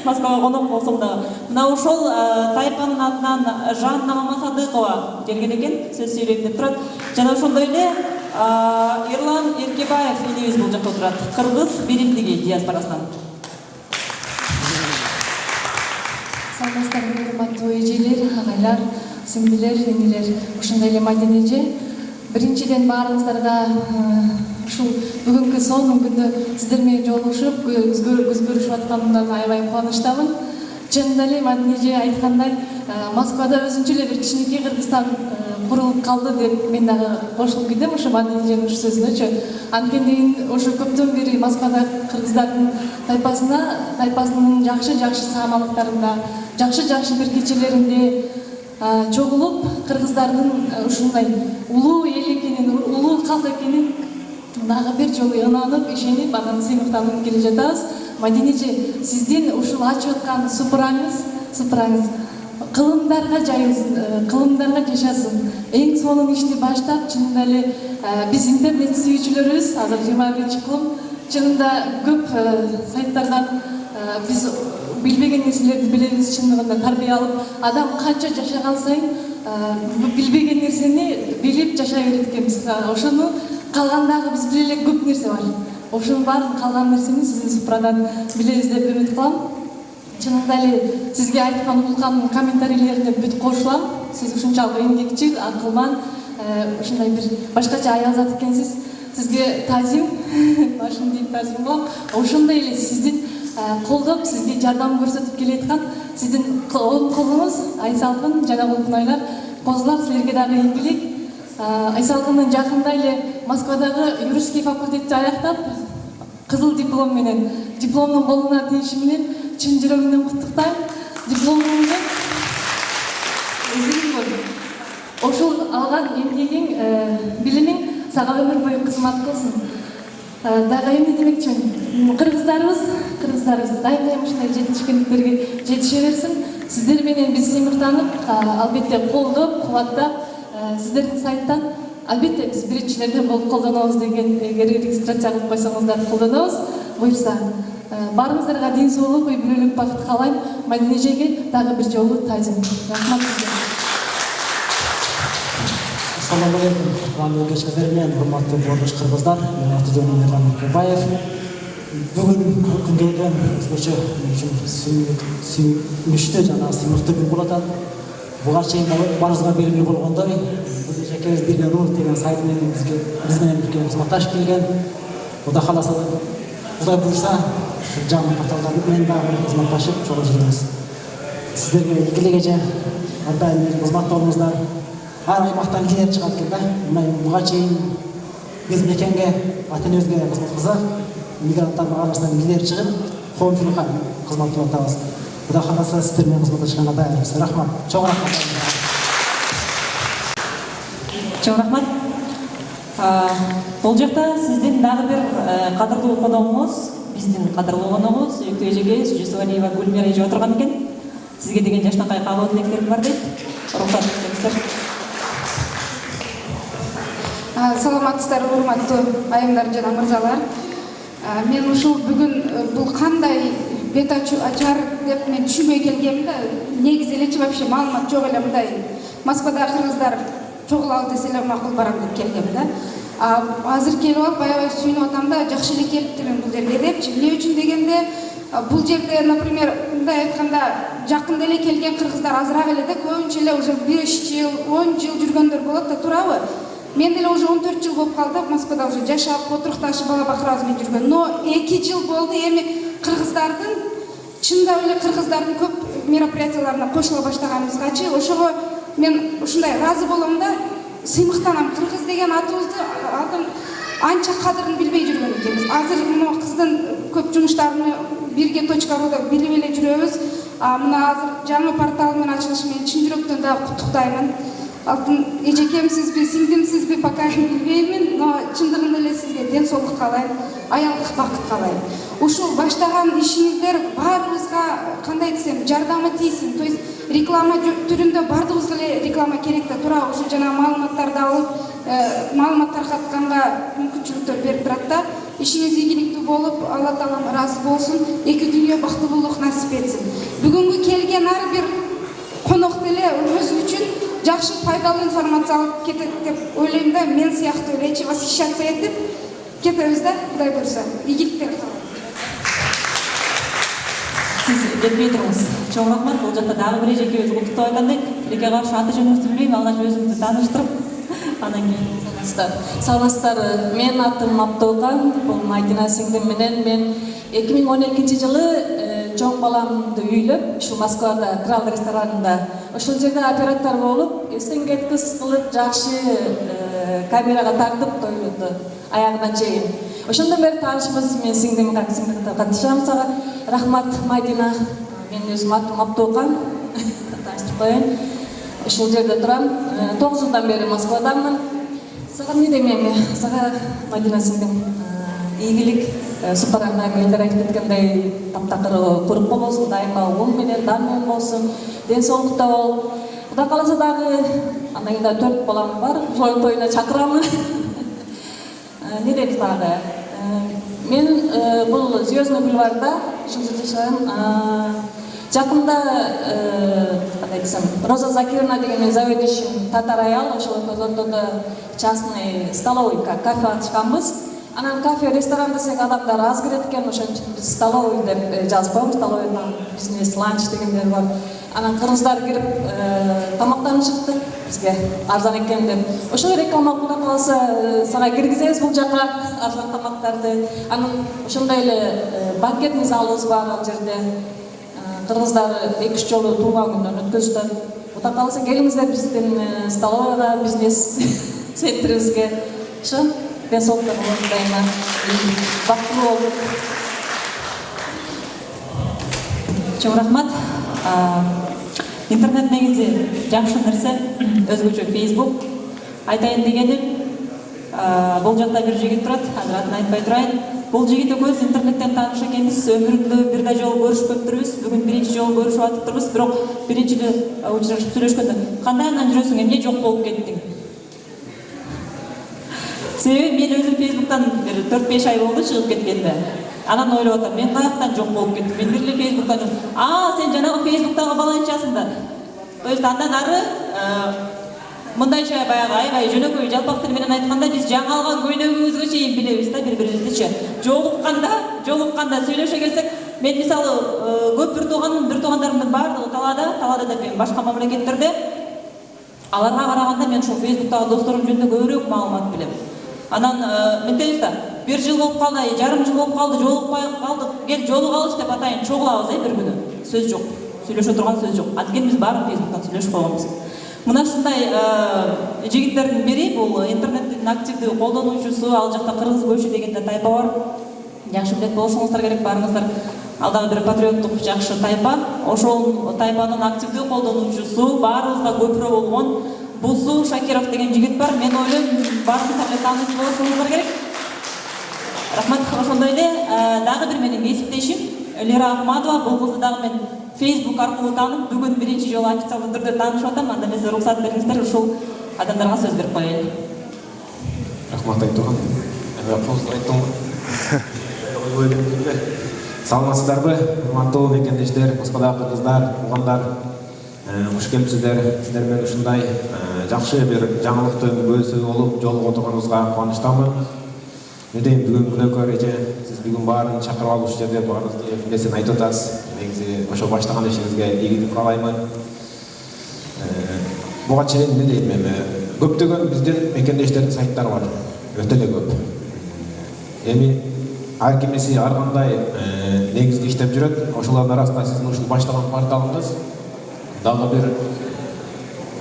Москвага конок болсом да. Мына ошол тайпанын атынан Жанна Мамасадыкова келген экен. Сөз сүйлөйм деп турат. Жана ошондой эле Ирлан Эркебаев энебиз бул жакта отурат. Кыргыз биримдиги диаспорасынан. Саламатсыздарбы, урматтуу эжелер, агайлар, сиңдилер, энелер, ушундай эле Мадина эже. Биринчиден баарыңыздарга ушул бүгүнкү сонун күндө сиздер менен жолугушуп, көз көрүшүп атканымдан аябай кубанычтамын. Чынында эле Мадина эже айткандай, Москвада өзүнчө эле бир кичинекей Кыргызстан курулуп калды деп мен дагы кошулуп кетем ошо Мадина эженин ушул сөзүнөчү. Анткени ошо көптөн бери Москвада кыргыздардын тайпасынын жакшы саамалыктарында, жакшы бир кечелеринде чогулуп кыргыздардын ушундай улуу эл экенин, улуу калк экенин дагы бир жолу ынанып, ишенип, анан сыймыктанып келе жатабыз. Мадина эже, сиздин ушул ачып аткан супураңыз кылымдарга жайылсын, кылымдарга жашасын. Эң сонун ишти баштап, чынында эле биз интернет сүйүүчүлөрүбүз, азыр 21 кылым, чынында көп сайттардан биз билбеген нерселерди билебиз, чындыгында тарбия алып, адам канча жашаган сайын билбеген нерсени билип жашай берет экенбиз. Ошону калгандагы биз биле элек көп нерсе бар. Ошонун баарын калган нерсени сиздин супрадан билебиз деп үмүт кылам. Чынында эле сизге айткан улкан комментарийлерине бүт кошулам. Сиз ушунчалык эмгекчил, акылман, ушундай бир башкача аялзат экенсиз. Сизге тазим, башым дейт тазим кылам. Ошондой эле сиздин колдоп, сизге жардам көрсөтүп келаткан сиздин оң колуңуз Айсалкын жана Кулкунайлар козулар, силерге дагы ийгилик. Айсалкындын жакында эле Москвадагы юридический факультетти аяктап, кызыл диплом менен, дипломдун колуна тийиши менен чын жүрөгүмдөн куттуктайм. Дипломуң менен ошол алган эмгегиң, билимиң сага өмүр бою кызмат кылсын. Дагы эмне демекчимин? Кыргыздарыбыз дайым ушундай жетишкендиктерге жетише берсин. Сиздер менен биз сыймыктанып, албетте колдоп, кубаттап, сиздердин сайттан албетте биз биринчилерден болуп колдонобуз деген, эгер регистрация кылып койсоңуздар колдонобуз. Буюрса, баарыңыздарга ден соолук, үй бүлөлүк бакыт каалайм. Мадина эжеге дагы бир жолу тазим. Рахмат сизге. Assalamu alaikum. Kutluyorum geçmişlerine, hürmetli bordoş Kırgızlar, Atıcı'nın Iрлан Эркебаев. Bugün күндерден өзгөчө сүйүнүчтүү жана сыймыктуу күн болуп атат. Буга чейин барыбызга белгилүү болгондой, жекебиз Бирге Рух деген сайт менен биз менен бирге кызматташып келген. Кудай кааласа, Кудай буйрса, жаңы порталдар менен дагы кызматташып чогуу жүрөбүз. Сиздерге ийгилик эже, ар дайым кызматта болуңуздар. Ар аймактан килер чыгат экен да. Буга чейин биз мекенге, ата-энебизге кызмат кылсак, мигранттардын арасынан килер чыгып, коомчулукка кызмат кылып атабыз. Кудай кааласа, сиздер менен кызматташканга даярбыз. Рахмат. Чоң рахмат. Чоң рахмат. Бул жакта сиздин дагы бир кадырлуу коногуңуз, биздин кадырлуу коногубуз, Өктө эжеге Жусуалиева Гүлмира эже отурган экен. Сизге деген жашнакай каалоо тилектерим бар дейт. Уруксат этсеңиздер. Саламатсыздарбы, урматтуу айымдар жана мырзалар. Мен ушул бүгүн бул кандай бет ачар деп мен түшүнбөй келгем да. Негизи элечи вообще маалымат жок эле, мындай Москвада кыргыздар чогулалы десе эле макул барам деп келгем да. Азыр келип алып аябай сүйүнүп атам да, жакшы эле келиптирмин бул жерге депчи. Эмне үчүн дегенде, бул жерде, например, мындай айтканда, жакында эле келген кыргыздар азыраак эле да, көбүнчө эле уже 5 жыл, 10 жыл жүргөндөр болот да, туурабы? Мен деле уже 14 жыл болуп калды, Москвада уже жашап, отурукташып, бала бакырабыз менен жүргөн. Но 2 жыл болду, эми кыргыздардын, чындап эле кыргыздардын көп мероприятияларына кошула баштаганыбызгачы ошого мен ушундай ыраазы болом да, сыймыктанам. Кыргыз деген атым анча кадырын билбей жүргөн экенбиз. Азыр мына кыздын көп жумуштарын бирге точка.руда билип эле жүрөбүз. Мына азыр жаңы портал менен ачылышы менен чын жүрөктөн да куттуктаймын. Алтын эжекемсизби, сиңдимсизби пока билбеймин, но чындыгында эле сизге ден соолук каалайм, аялдык бакыт каалайм. Ушул баштаган ишиңиздер баарыбызга кандай десем, жардамы тийсин. То есть реклама түрүндө бардыгыбызга эле реклама керек да тура, ушу жана маалыматтарды алып, маалымат таркатканга мүмкүнчүлүктөр берип турат да. Ишиңиз ийгиликтүү болуп, Алла Таалам ыраазы болсун, эки дүйнө бактылуулук насип этсин. Бүгүнкү келген ар бир конок деле өзү үчүн жакшы пайдалуу информация алып кетет деп ойлойм да, мен сыяктуу элечи восхищаться этип кетебиз да, Кудай буйрса. Ийгиликтер каалайм. Сиз жетпей туруңуз. Чоң рахмат. Бул жакта дагы бир эжекебиз куттуктап айткандай, тилекке каршы аты жөнүңүздү билбейм, алгач өзүңүздү тааныштырып, анан кийин Саламатсыздар. Мен атым Абдулган, бул Мадина сиңдим менен мен 2012 жылы чоң баламды үйлөп, ушу Москвада Крал ресторанында ошол жерде оператор болуп, эстен кеткис кылып, жакшы камерага тартып тойлоду аягына чейин. Ошондон бери таанышыбыз, мен сиңдим катышам сага. Рахмат Мадина. Мен өзүм атым Абдулган. Тааныштырып коеюн. Ошол жерде турам. 9 жылдан бери Москвадамын. Сага эмне демейм, сага Мадина сиңдим ийгилик, супараңда элдер айтып кеткендей таптакыр курук болбосун, дайыма ун менен, дан менен болсун, ден соолукта бол. Кудай кааласа дагы андан кийин 4 балам бар, ошонун тоюна чакырам. Не дейт дагы? Мен бул Звездный бульварда ушул жерде жашайм. Жакында кандай десем, Роза Закировна деген заведующий Татар аял, ошол ортодо частный столовый, кафе ачканбыз. Анан кафе, ресторан десек адамдар аз кирет экен, ошон үчүн биз столовый деп жазып коебуз. Столовыйдан бизнес, ланч дегендер бар. Анан кыргыздар кирип тамактанышыпты бизге арзан экен деп. Ошол реклама кылып калса, сага киргизебиз бул жака арзан тамактарды. Анан ошондой эле банкетный залыбыз бар ал жерде. Кыргыздар 2-3 жолу туулган күндөрүн өткөзүшөт. Кудай кааласа келиңиздер биздин столовыйга, бизнес центрибизге. Ошо ден соолуктар болсун дайыма. Бактылуу болуп. Чоң рахмат. Интернет негизи жакшы нерсе, өзгөчө Facebook. Айтайын дегеним, бул жакта бир жигит турат, азыр атын айтпай турайын. Бул жигит экөөбүз интернеттен тааныш экенбиз, өмүрүндө бир да жолу көрүшпөптүрбүз. Бүгүн биринчи жолу көрүшүп атыптырбыз, бирок биринчи учурашып сүйлөшкөндө кандай андан жүрөсүң, эмне жок болуп кеттиң? Себеби мен өзүм Facebooktан 4-5 ай болду чыгып кеткенде. Анан ойлоп атам, мен каяктан жок болуп кеттим? Мен бир эле Facebooktан жок. Сен жанагы Facebooктагы баланчасың да. То есть андан ары мындайча баягы аябай жөнөкөй жалпак тил менен айтканда биз жаңы алган көйнөгүбүзгө чейин билебиз да бири-бирибиздичи. Жолукканда сүйлөшө келсек, мен мисалы көп бир туугандарымдын баардыгы талаада деп мен башка мамлекеттерде. Аларга караганда мен ушул Facebooktагы досторум жөнүндө көбүрөөк маалымат билем. Анан мынтебиз да, бир жыл болуп калды, жарым жыл болуп калды, жолукпай калдык, кел жолугалыш деп атайын, чогулабыз бир күнү. Сөз жок, сүйлөшө турган сөз жок. Анткени биз баары Facebooktан сүйлөшүп койгонбуз. Мына ушундай жигиттердин бири, бул интернеттин активдүү колдонуучусу, ал жакта кыргыз көчү деген тайпа бар. Жакшы билет болушуңуздар керек, баарыңыздар. Ал дагы бир патриоттук жакшы тайпа. Ошол тайпанын активдүү колдонуучусу, баарыбызга көпүрө болгон Бусу Шакиров деген жигит бар. Мен ойлойм, баарыңыздар эле тааныш болушуңуздар керек. Рахмат. Ошондой эле дагы бир менин кесиптешим Лера Ахмадова, бул кызды дагы мен Facebook аркылуу таанып, бүгүн биринчи жолу официалдуу түрдө таанышып атам. Анда эмесе уруксат бериңиздер, ушул адамдарга сөз берип коеюн. Рахмат айтууган. Айттым. Саламатсыздарбы, урматтуу мекендештер, Москвадагы кыргыздар, туугандар. Хош келипсиздер. Сиздер менен ушундай жакшы бир жаңылыктын бөлүүсү болуп жолугуп отурганыбызга кубанычтамын. Не дейм, бүгүн Күнөкөр эже, сиз бүгүн баарын чакырып алып ушул жерде баарыңыздын нерсени айтып атасыз. Негизи ошол баштаган ишиңизге ийгилик каалаймын. Буга чейин эмне дейм эми, көптөгөн биздин мекендештердин сайттары бар. Өтө эле көп. Эми ар кимиси ар кандай негизде иштеп жүрөт. Ошолордун арасында сиздин ушул баштаган порталыңыз дагы бир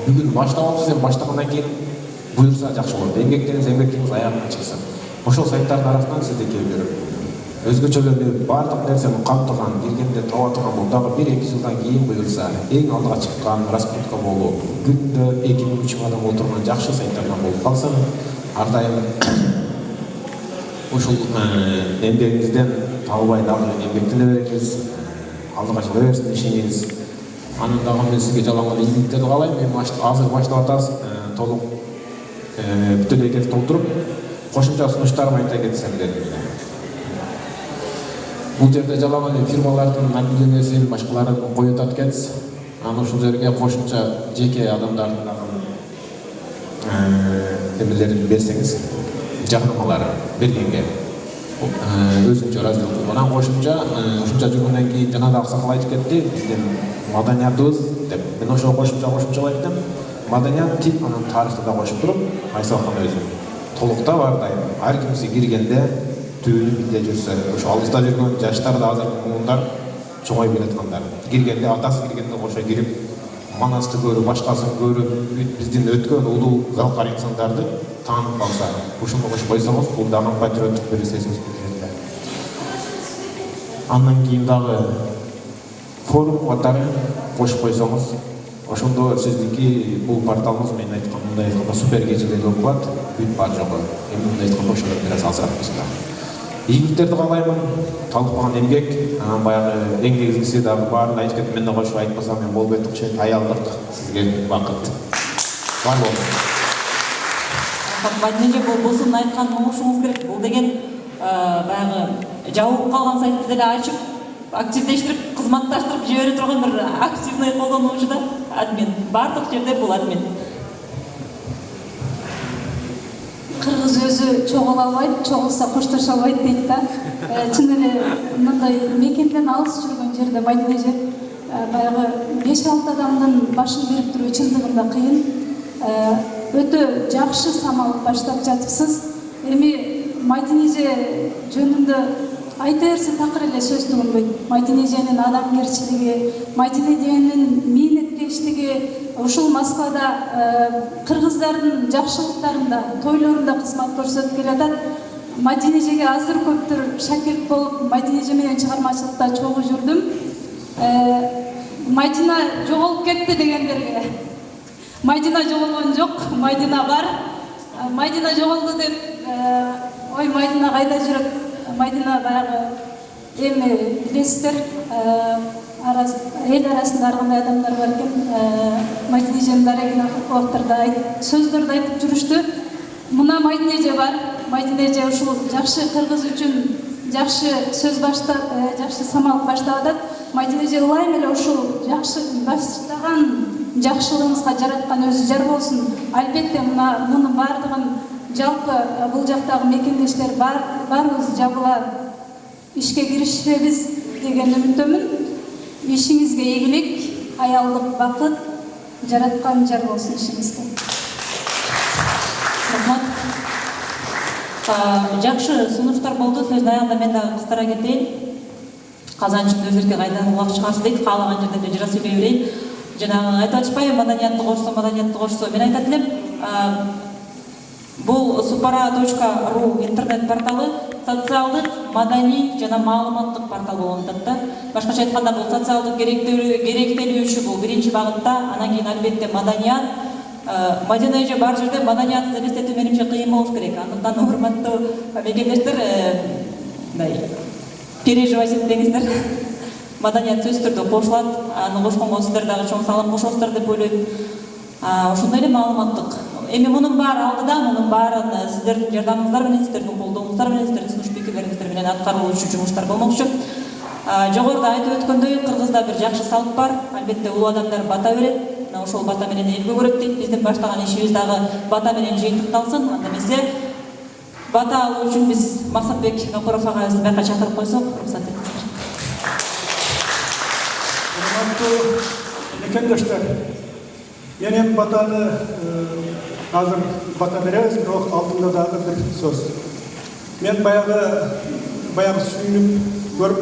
бүгүн баштабапсыз, эми баштагандан кийин буюрса жакшы болот. Эмгектениңиз аягына чыксын. Ошол сайттардын арасынан сиздики бир өзгөчө бир баардык нерсени камтыган, киргенде таба турган бул дагы 1-2 жылдан кийин буюрса эң алдыга чыккан раскрутка болуп, күндө 2000-3000 адам отурган жакшы сайттардан болуп калсын, ар дайым ушул эмгегиңизден табылбай дагы эмгектене бериңиз, алдыга чыга берсин ишиңиз. Анын дагы мен сизге жалган ийгиликтерди каалайм. Эми азыр баштап атабыз, толук бүтүн экенин толтуруп, кошумча сунуштарымды айта кетсем дедим. Бул жерде жалган фирмалардын объявлениясин башкаларын коюп атат экенсиз. Анан ушул жерге кошумча жеке адамдардын эмелерин берсеңиз, жарнамаларын бергенге өзүнчө раздел кылып, анан кошумча ушунча жүргөндөн кийин жана да аксакал айтып кетти, биздин маданиятыбыз деп. Мен ошо кошумча айттым. Маданият тип, анан тарыхты да кошуп туруп, Айсалхан өзү толуктап ар дайым ар кимси киргенде түбүнү биле жүрсө, ошо алыста жүргөн жаштар да азыр муундар чоңой биле аткандар. Киргенде атасы киргенде кошо кирип, манасты көрүп, башкасын көрүп, биздин өткөн улуу залкар инсандарды таанып калса, ушуну кошуп койсоңуз, бул дагы патриоттук бир сезимди билдирет. Андан кийин дагы форум катары кошуп койсоңуз, ошондо сиздики бул порталыңыз мен мындай айтканда супер кечелер болуп калат, бүт бар жогу. Эми мындай айтканда ошондо бир аз азыраак болсо. Ийгиликтерди каалаймын, талккан эмгек, анан баягы эң негизгиси дагы баарын айтып кетип, мен да кошуп айтпасам мен болбой турчу аялдык, сизге бакыт. Бар болсун. Мадинеже болсун айткан угушуңуз керек. Бул деген баягы жабылып калган сайтты деле ачып, активдештирип, кызматташтырып жибере турган бир активный колдонуучу да админ. Бардык жерде бул админ. Кыргыз өзү чогула албайт, чогулса коштошо албайт дейт да. Чын эле мындай мекенден алыс жүргөн жерде Мадинеже баягы 5-6 адамдын башын берип туруу чындыгында кыйын. Өтө жакшы самалып баштап жатыпсыз. Эми Мадинеже жөнүндө айта берсе такыр эле сөз түгөнбөйт. Мадинеженин адамгерчилиги, Мадинеженин мээнеткечтиги, ушул Москвада кыргыздардын жакшылыктарында, тойлорунда кызмат көрсөтүп келатат. Мадинежеге азыр көптөр шакирт болуп, Мадинеже менен чыгармачылыкта чогуу жүрдүм. Мадина жоголуп кетти дегендерге Мадина жоголгон жок, Мадина бар. Мадина жоголду деп, ой Мадина кайда жүрөт? Мадина баягы эми билесиздер, эл арасында ар кандай адамдар бар экен. Мадинеженин дарегине убактарда сөздөрдү айтып жүрүштү. Мына Мадинеже бар. Мадинеже ушул жакшы кыргыз үчүн жакшы сөз жакшы самалып баштап атат. Мадинеже ылайым эле ушул жакшы баштаган жакшылыгыңызга жараткан өзү жар болсун. Албетте мунун бардыгын жалпы бул жактагы мекендештер барыбыз жабыла ишке киришебиз деген үмүттөмүн. Ишиңизге ийгилик, аялдык, бакыт, жараткан жар болсун ишиңизге. Рахмат. Жакшы сунуштар болду. Сөздүн аягында мен дагы кыстара кетейин. Казанчылык өзүргө кайдан улак чыгарсы дейт, каалаган жерде жыра сүйлөй берейин. Жанагы айтып атышпайбы, маданиятты кошсо, мен айтат элем, бул supara.ru интернет порталы социалдык, маданий жана маалыматтык портал болуп атат да. Башкача айтканда бул социалдык керектелүүчү бул биринчи багытта, анан кийин албетте маданият. Мадинеже бар жерде маданиятты элестетүү менимче кыйын болуш керек. Андыктан урматтуу мекендештер, переживать этпеңиздер. Маданият сөзсүз түрдө кошулат, аны кошконго сиздер дагы чоң салым кошосуздар деп ойлойм. Ошондой эле маалыматтык. Эми мунун баары алдыда, мунун баарын сиздердин жардамыңыздар менен, сиздердин колдооңуздар менен, сиздердин сунуш пикирлериңиздер менен аткарылуучу жумуштар болмокчу. Жогоруда айтып өткөндөй, Кыргызда бир жакшы салт бар. Албетте улуу адамдар бата берет. Ошол бата менен элге көрөт дейт. Биздин баштаган ишибиз дагы бата менен жыйынтыкталсын. Анда эмесе бата алуу үчүн биз Максатбек Гапуров агайыбызды бияка чакырып койсок, уруксат этиңиздер. Урматтуу мекендештер, мен эми батаны азыр бата беребиз, бирок алдында дагы бир сөз. Мен баягы баяғы сүйініп көріп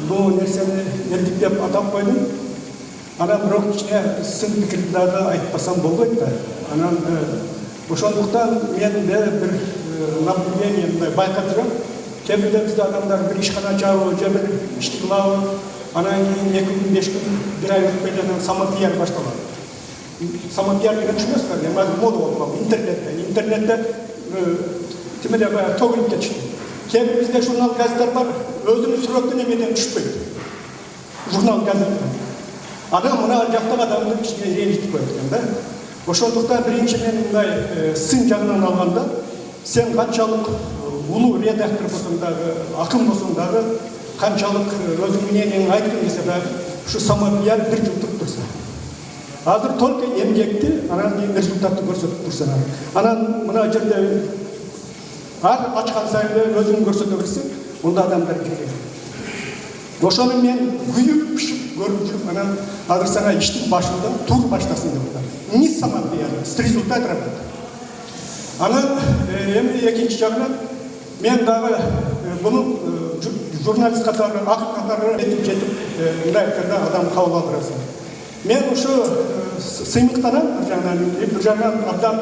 бұл нәрсені еркектеп атап қойдым. Анан бирок кичине сын пикирди дагы айтпасам болбойт да. Анан ошондуктан мен бир наблюдение мындай байкап жүрөм. Кээ бирде бизде адамдар бир ишкана ачабы же бир ишти кылабы, анан кийин 2 күн 5 күн бир ай өтпөй анан самопиар башталат. Самопиар деген түшүнөсүзбү? Эми азыр мода болуп калды интернетте тимеле баягы төгүлүп кетишти. Кээ бир бизде журнал газеттер бар, өзүнүн сүрөтүн эмеден түшпөйт. Журнал газет. Адам мына жактагы адамды кичине ренжитип коет экен да. Ошондуктан биринчи мен мындай сын жагынан алганда, сен канчалык улуу редактор болсоң дагы, акын болсоң дагы, канчалык өзүң мнениеңди айткың келсе дагы, ушу самопиар бир жыл туруп турса. Азыр только эмгекти, анан кийин результатты көрсөтүп турсаң. Анан мына жерде ар ачкан сайын өзүн көрсөтө берсең, мында адамдар келет. Ошону мен күйүп пишип көрүп жүрүп, анан азыр сага иштин башында тур баштасын деп атам. Не самопиар, с результат работы. Анан эми экинчи жагынан мен дагы буну журналист катары, акын катары жетип мындай айтканда адам кабыл алдырасың. Мен ушу сыймыктанам, бир жагынан абдан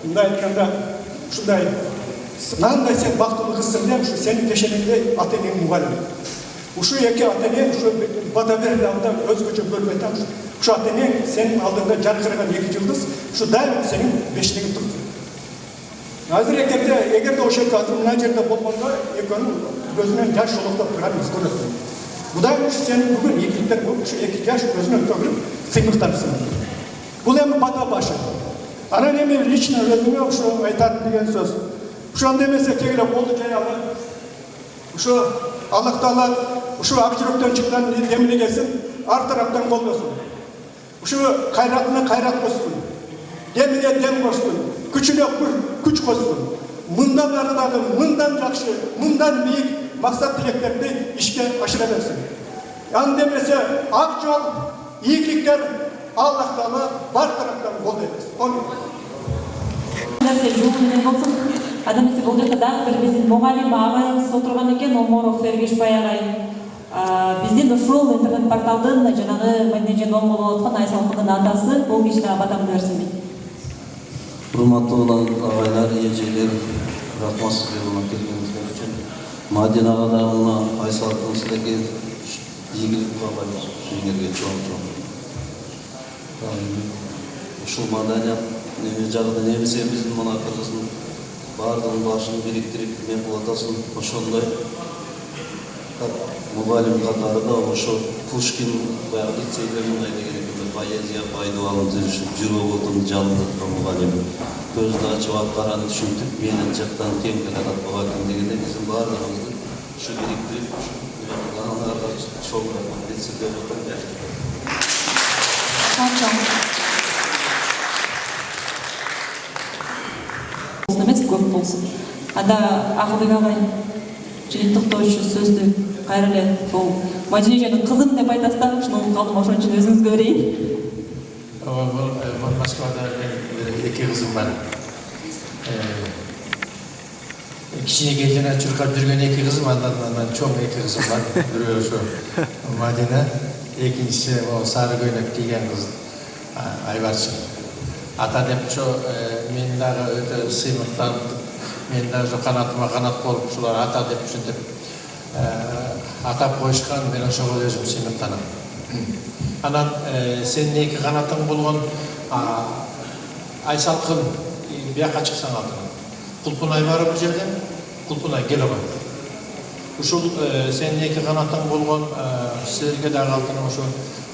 мындай айтканда ушундай мындай сен бактылуу кызсың деп, ушу сенин пешенеңде ата-энең мугалим. Ушу эки ата-эне ушу бата берди алда өзгөчө көрүп айтам. Ушу ата-энең сенин алдыңда жаркыраган 2 жылдыз, ушу дайым сенин бешиңиң турду. Азыр эгерде ошол азыр мына жерде болгондо экөөнүн көзүнөн жаш шолоктоп турганын көрөсүң. Кудай ушу сенин бүгүн ийгиликтер болуп, ушу 2 жаш көзүнөн төгүлүп сыймыктарсың. Бул эми бата башы. Анан эми лично өзүмө ушу айтат деген сөз. Ошондо эмесе кегиле болду жаялы. Ушу Аллах Таала ушу ак жүрөктөн чыккан демилегесин ар тараптан колдосун. Ушу кайратына кайрат кошсун. Демине дем кошсун. Күчүнө күч кошсун. Мындан ары дагы мындан жакшы, мындан бийик максат тилектерди ишке ашыра берсин. Аны демесе ак жол, ийгиликтер Аллах Таала бар тараптан колдойт. Адам ise бұл жақта дағы бір біздің мұғалим ағайымыз отырған екен, Оморов Эргешбай ағайым. Бізден ушул интернет порталдың жаңағы Мәдинеже дом болып отқан Айсалқының атасы, бұл кешті батамды берсін бейді. Құрматтуу ағайлар, ежелер, рахмат сіздерге келгеніңіздер үшін. Мадинаға да мына Айсалқының сіздерге игілік қалайды, жеңерге чоң. Ушул маданият неме жағында немесе біздің мына Кыргыздын бардығын башын бириктирип мен кылатасын ошондой мугалим катары да ошо Пушкин баягы лицейде мындай деген экен поэзия пайдаланып жүрөк отун жалындыткан мугалим көздү ачып аткараны түшүнтүп менин жактан кем келатат баакын дегенде биздин баардыгыбызды ушу бириктирип анарга чоң лицейде Емес көп болсын. Ада Ақылбек ағай жиынтықтаушы сөзді қайрылы бұл Мәдинеженің қызым деп айтастан шын қалдым ошон үшін өзіңізге берейін. Москвада 2 қызым бар. Кішіне келден чуркап жүрген 2 қызым, андан чоң 2 қызым бар. Біреуі ошо Мадина, экинчиси сары көйнөк кийген кыз Айбарчы. Ата деп мен дагы өтө сыймыктанып, мен дагы канатыма канат болуп, ушулар ата деп түшүнүп атап коюшкан, мен ошого өзүм сыймыктанам. Анан сенин 2 канатың болгон Айсалкын бияка чыксаң алтын. Кулпунай бар бул жерде, Кулпунай келе кой. Ушул сенин 2 канатың болгон силерге дагы алтын ошо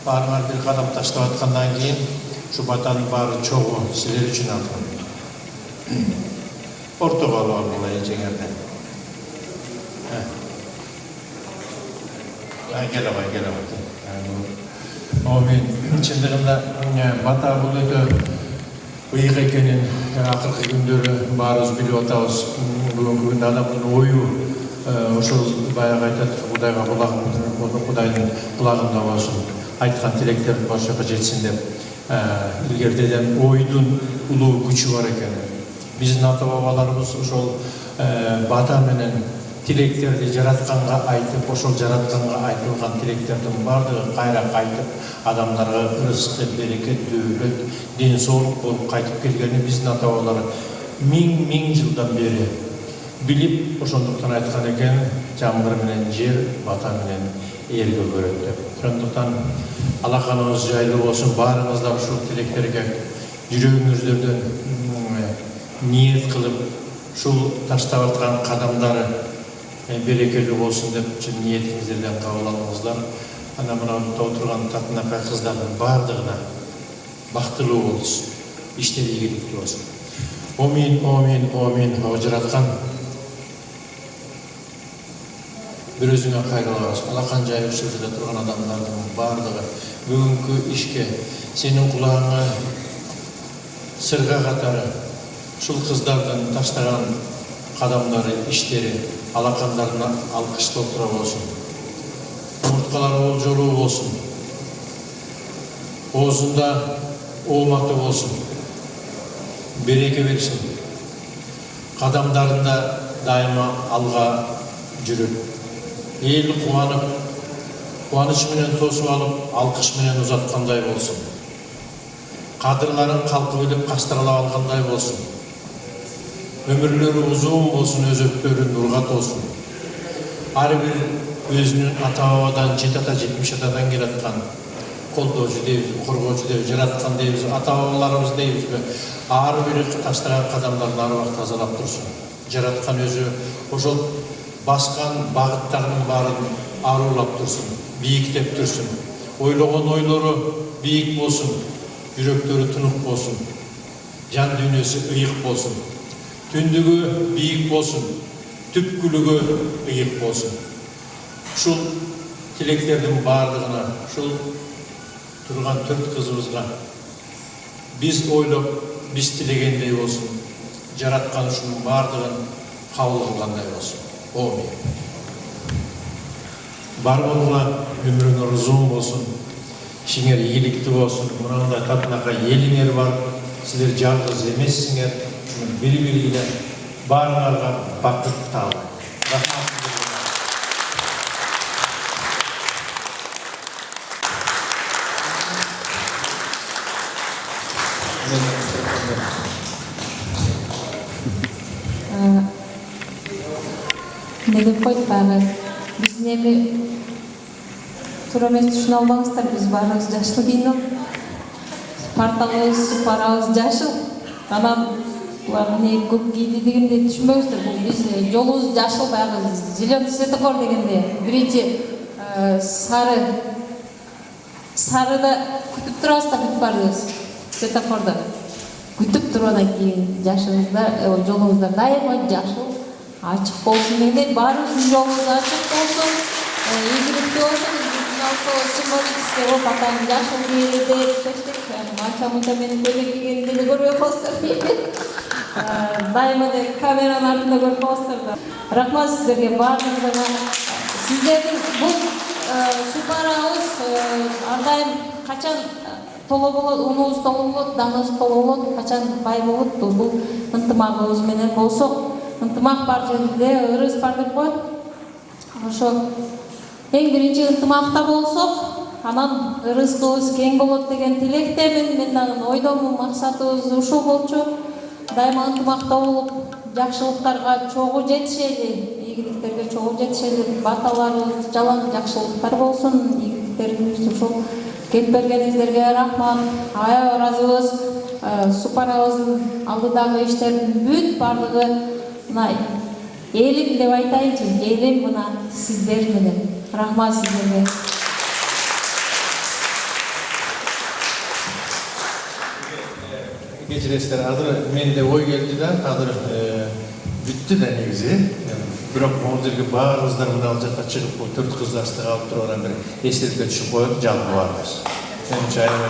баарыңар бир кадам таштап аткандан кийин şu batanın bari çoğu sizler için aldım. Portakal var buraya çekerden. Gel ama. O ben içindiğimde bata buluyordu. Bıyık ekenin akırkı gündürü barız biliyor atağız. Bugün adamın oyu şu bayağı aytat Kudayga Kuday'ın kulağında olsun. Aytkan tilekler başa jetsin dep. İlgerdeden oydun ulu gücü var eкен. Bizim ata babalarımız ошол бата менен тилектерди жаратканга айтып, ошол жаратканга айтылган тилектердин бардыгы кайра кайтып, адамдарга рызык, берекет, дөөлөт, ден соолук болуп кайтып келгени биздин ата-бабалар миң жылдан бери билип, ошондуктан айткан экен, жамгыр менен жер, бата менен элге көрөт деп. Ошондуктан алаканыбыз жайлуу болсун, баарыңыздар ушул тилектерге жүрөгүңүздөрдөн ниет кылып, ушул таштап аткан кадамдары берекелүү болсун деп чын ниетиңиздерден кабыл алыңыздар. Ана мына отурган татынакай кыздардын баардыгына бактылуу болсун, иштери ийгиликтүү болсун. Омин, омин, омин. Жараткан bir özüne kayrılağız. Alakan jay ушул жерде турган адамдардын баардыгы бүгүнкү ишке сенин кулагыңа сырга катары ушул кыздардын таштаган кадамдары, иштери алакандарына алкыш толтура болсун. Умурткалары болжолуу болсун. Оозунда ооматы болсун. Береке берсин. Кадамдарында дайыма алга жүрүп, эл кубанып, кубаныч менен тосуп алып, алкыш менен узаткандай болсун. Кадырларын калкы билип кастыралап алгандай болсун. Өмүрлөрү узун болсун, өзөктөрү нурга толсун. Ар бир өзүнүн ата-бабадан, 7 ата 70 атадан келаткан колдоочу дейбиз, коргоочу дейбиз, жараткан дейбиз, ата-бабаларыбыз дейбизби, ар бири таштаган кадамдарын ар убакыт тазалап турсун. Жараткан өзү ошол баскан багыттардын баарын арулап турсун, бийиктеп турсун. Ойлогон ойлору бийик болсун, жүрөктөрү тунук болсун, жан дүйнөсү ыйык болсун. Түндүгү бийик болсун, түпкүлүгү ыйык болсун. Ушул тилектердин баардыгына, ушул турган 4 кызыбызга биз ойлоп, биз тилегендей болсун. Жараткан ушунун баардыгын кабыл кылгандай болсун. Омин. Бар болгула өмүрүңөр узун болсун, ишиңер ийгиликтүү болсун. Мынандай татынакай элиңер бар, силер жалгыз эмессиңер. Бири-бирине баарыңарга бакыт таалайт. Рахмат. Не деп койдук баягы биздин эми туура эмес түшүнө албаңыздар, биз баарыбыз жашыл кийинип, порталыбыз, супарабыз жашыл. Анан булар эмне көк кийди дегенде түшүнбөйсүздөр. Бул биз жолубуз жашыл, баягы зеленый светофор дегенде биринчи сарыда күтүп турабыз да бүт баарыбыз светофордо. Күтүп туруп анан кийин жашыбыздар, жолубуздар дайыма жашыл, ачык болсун дегенде баарыбыздын жолубуз ачык болсун, ийгиликтүү болсун. Символический опытан жашыл кийди чечтик. Мача-мача менин көйлөк кийгенди деле көрбөй калсыздар. Дайыма деле камеранын артында көрүп калсыздар. Рахмат сиздерге баардыгыңарга. Сиздердин бул супарабыз ар дайым качан толо болот, унубуз толо болот, даныбыз толо болот, качан бай болот, бул ынтымагыбыз менен болсок, ынтымак бар жерде ырыс бар деп коет. Ошо эң биринчи ынтымакта болсок, анан ырыскыбыз кең болот деген тилектемин. Мен дагы ойдомун, максатыбыз ушул болчу. Дайыма ынтымакта болуп, жакшылыктарга чогуу жетишели, ийгиликтерге чогуу жетишели, баталарыбыз жалаң жакшылыктар болсун, ийгиликтерибиз ушул келип бергениңиздерге рахмат. Аябай ыраазыбыз. Супарабыздын алдыдагы иштердин бүт бардыгы мына элим деп айтайынчы, элим мына сиздер менен. Рахмат сиздерге. Кечиресиздер, азыр менде ой келди да, азыр бүттү да негизи. Бирок могул жерге баарыбыздар мына жакка чыгып, 4 кызды астыга алып туруп, анан бир эстеликке түшүп коюп, жалпы баарыбыз. Менимче аябай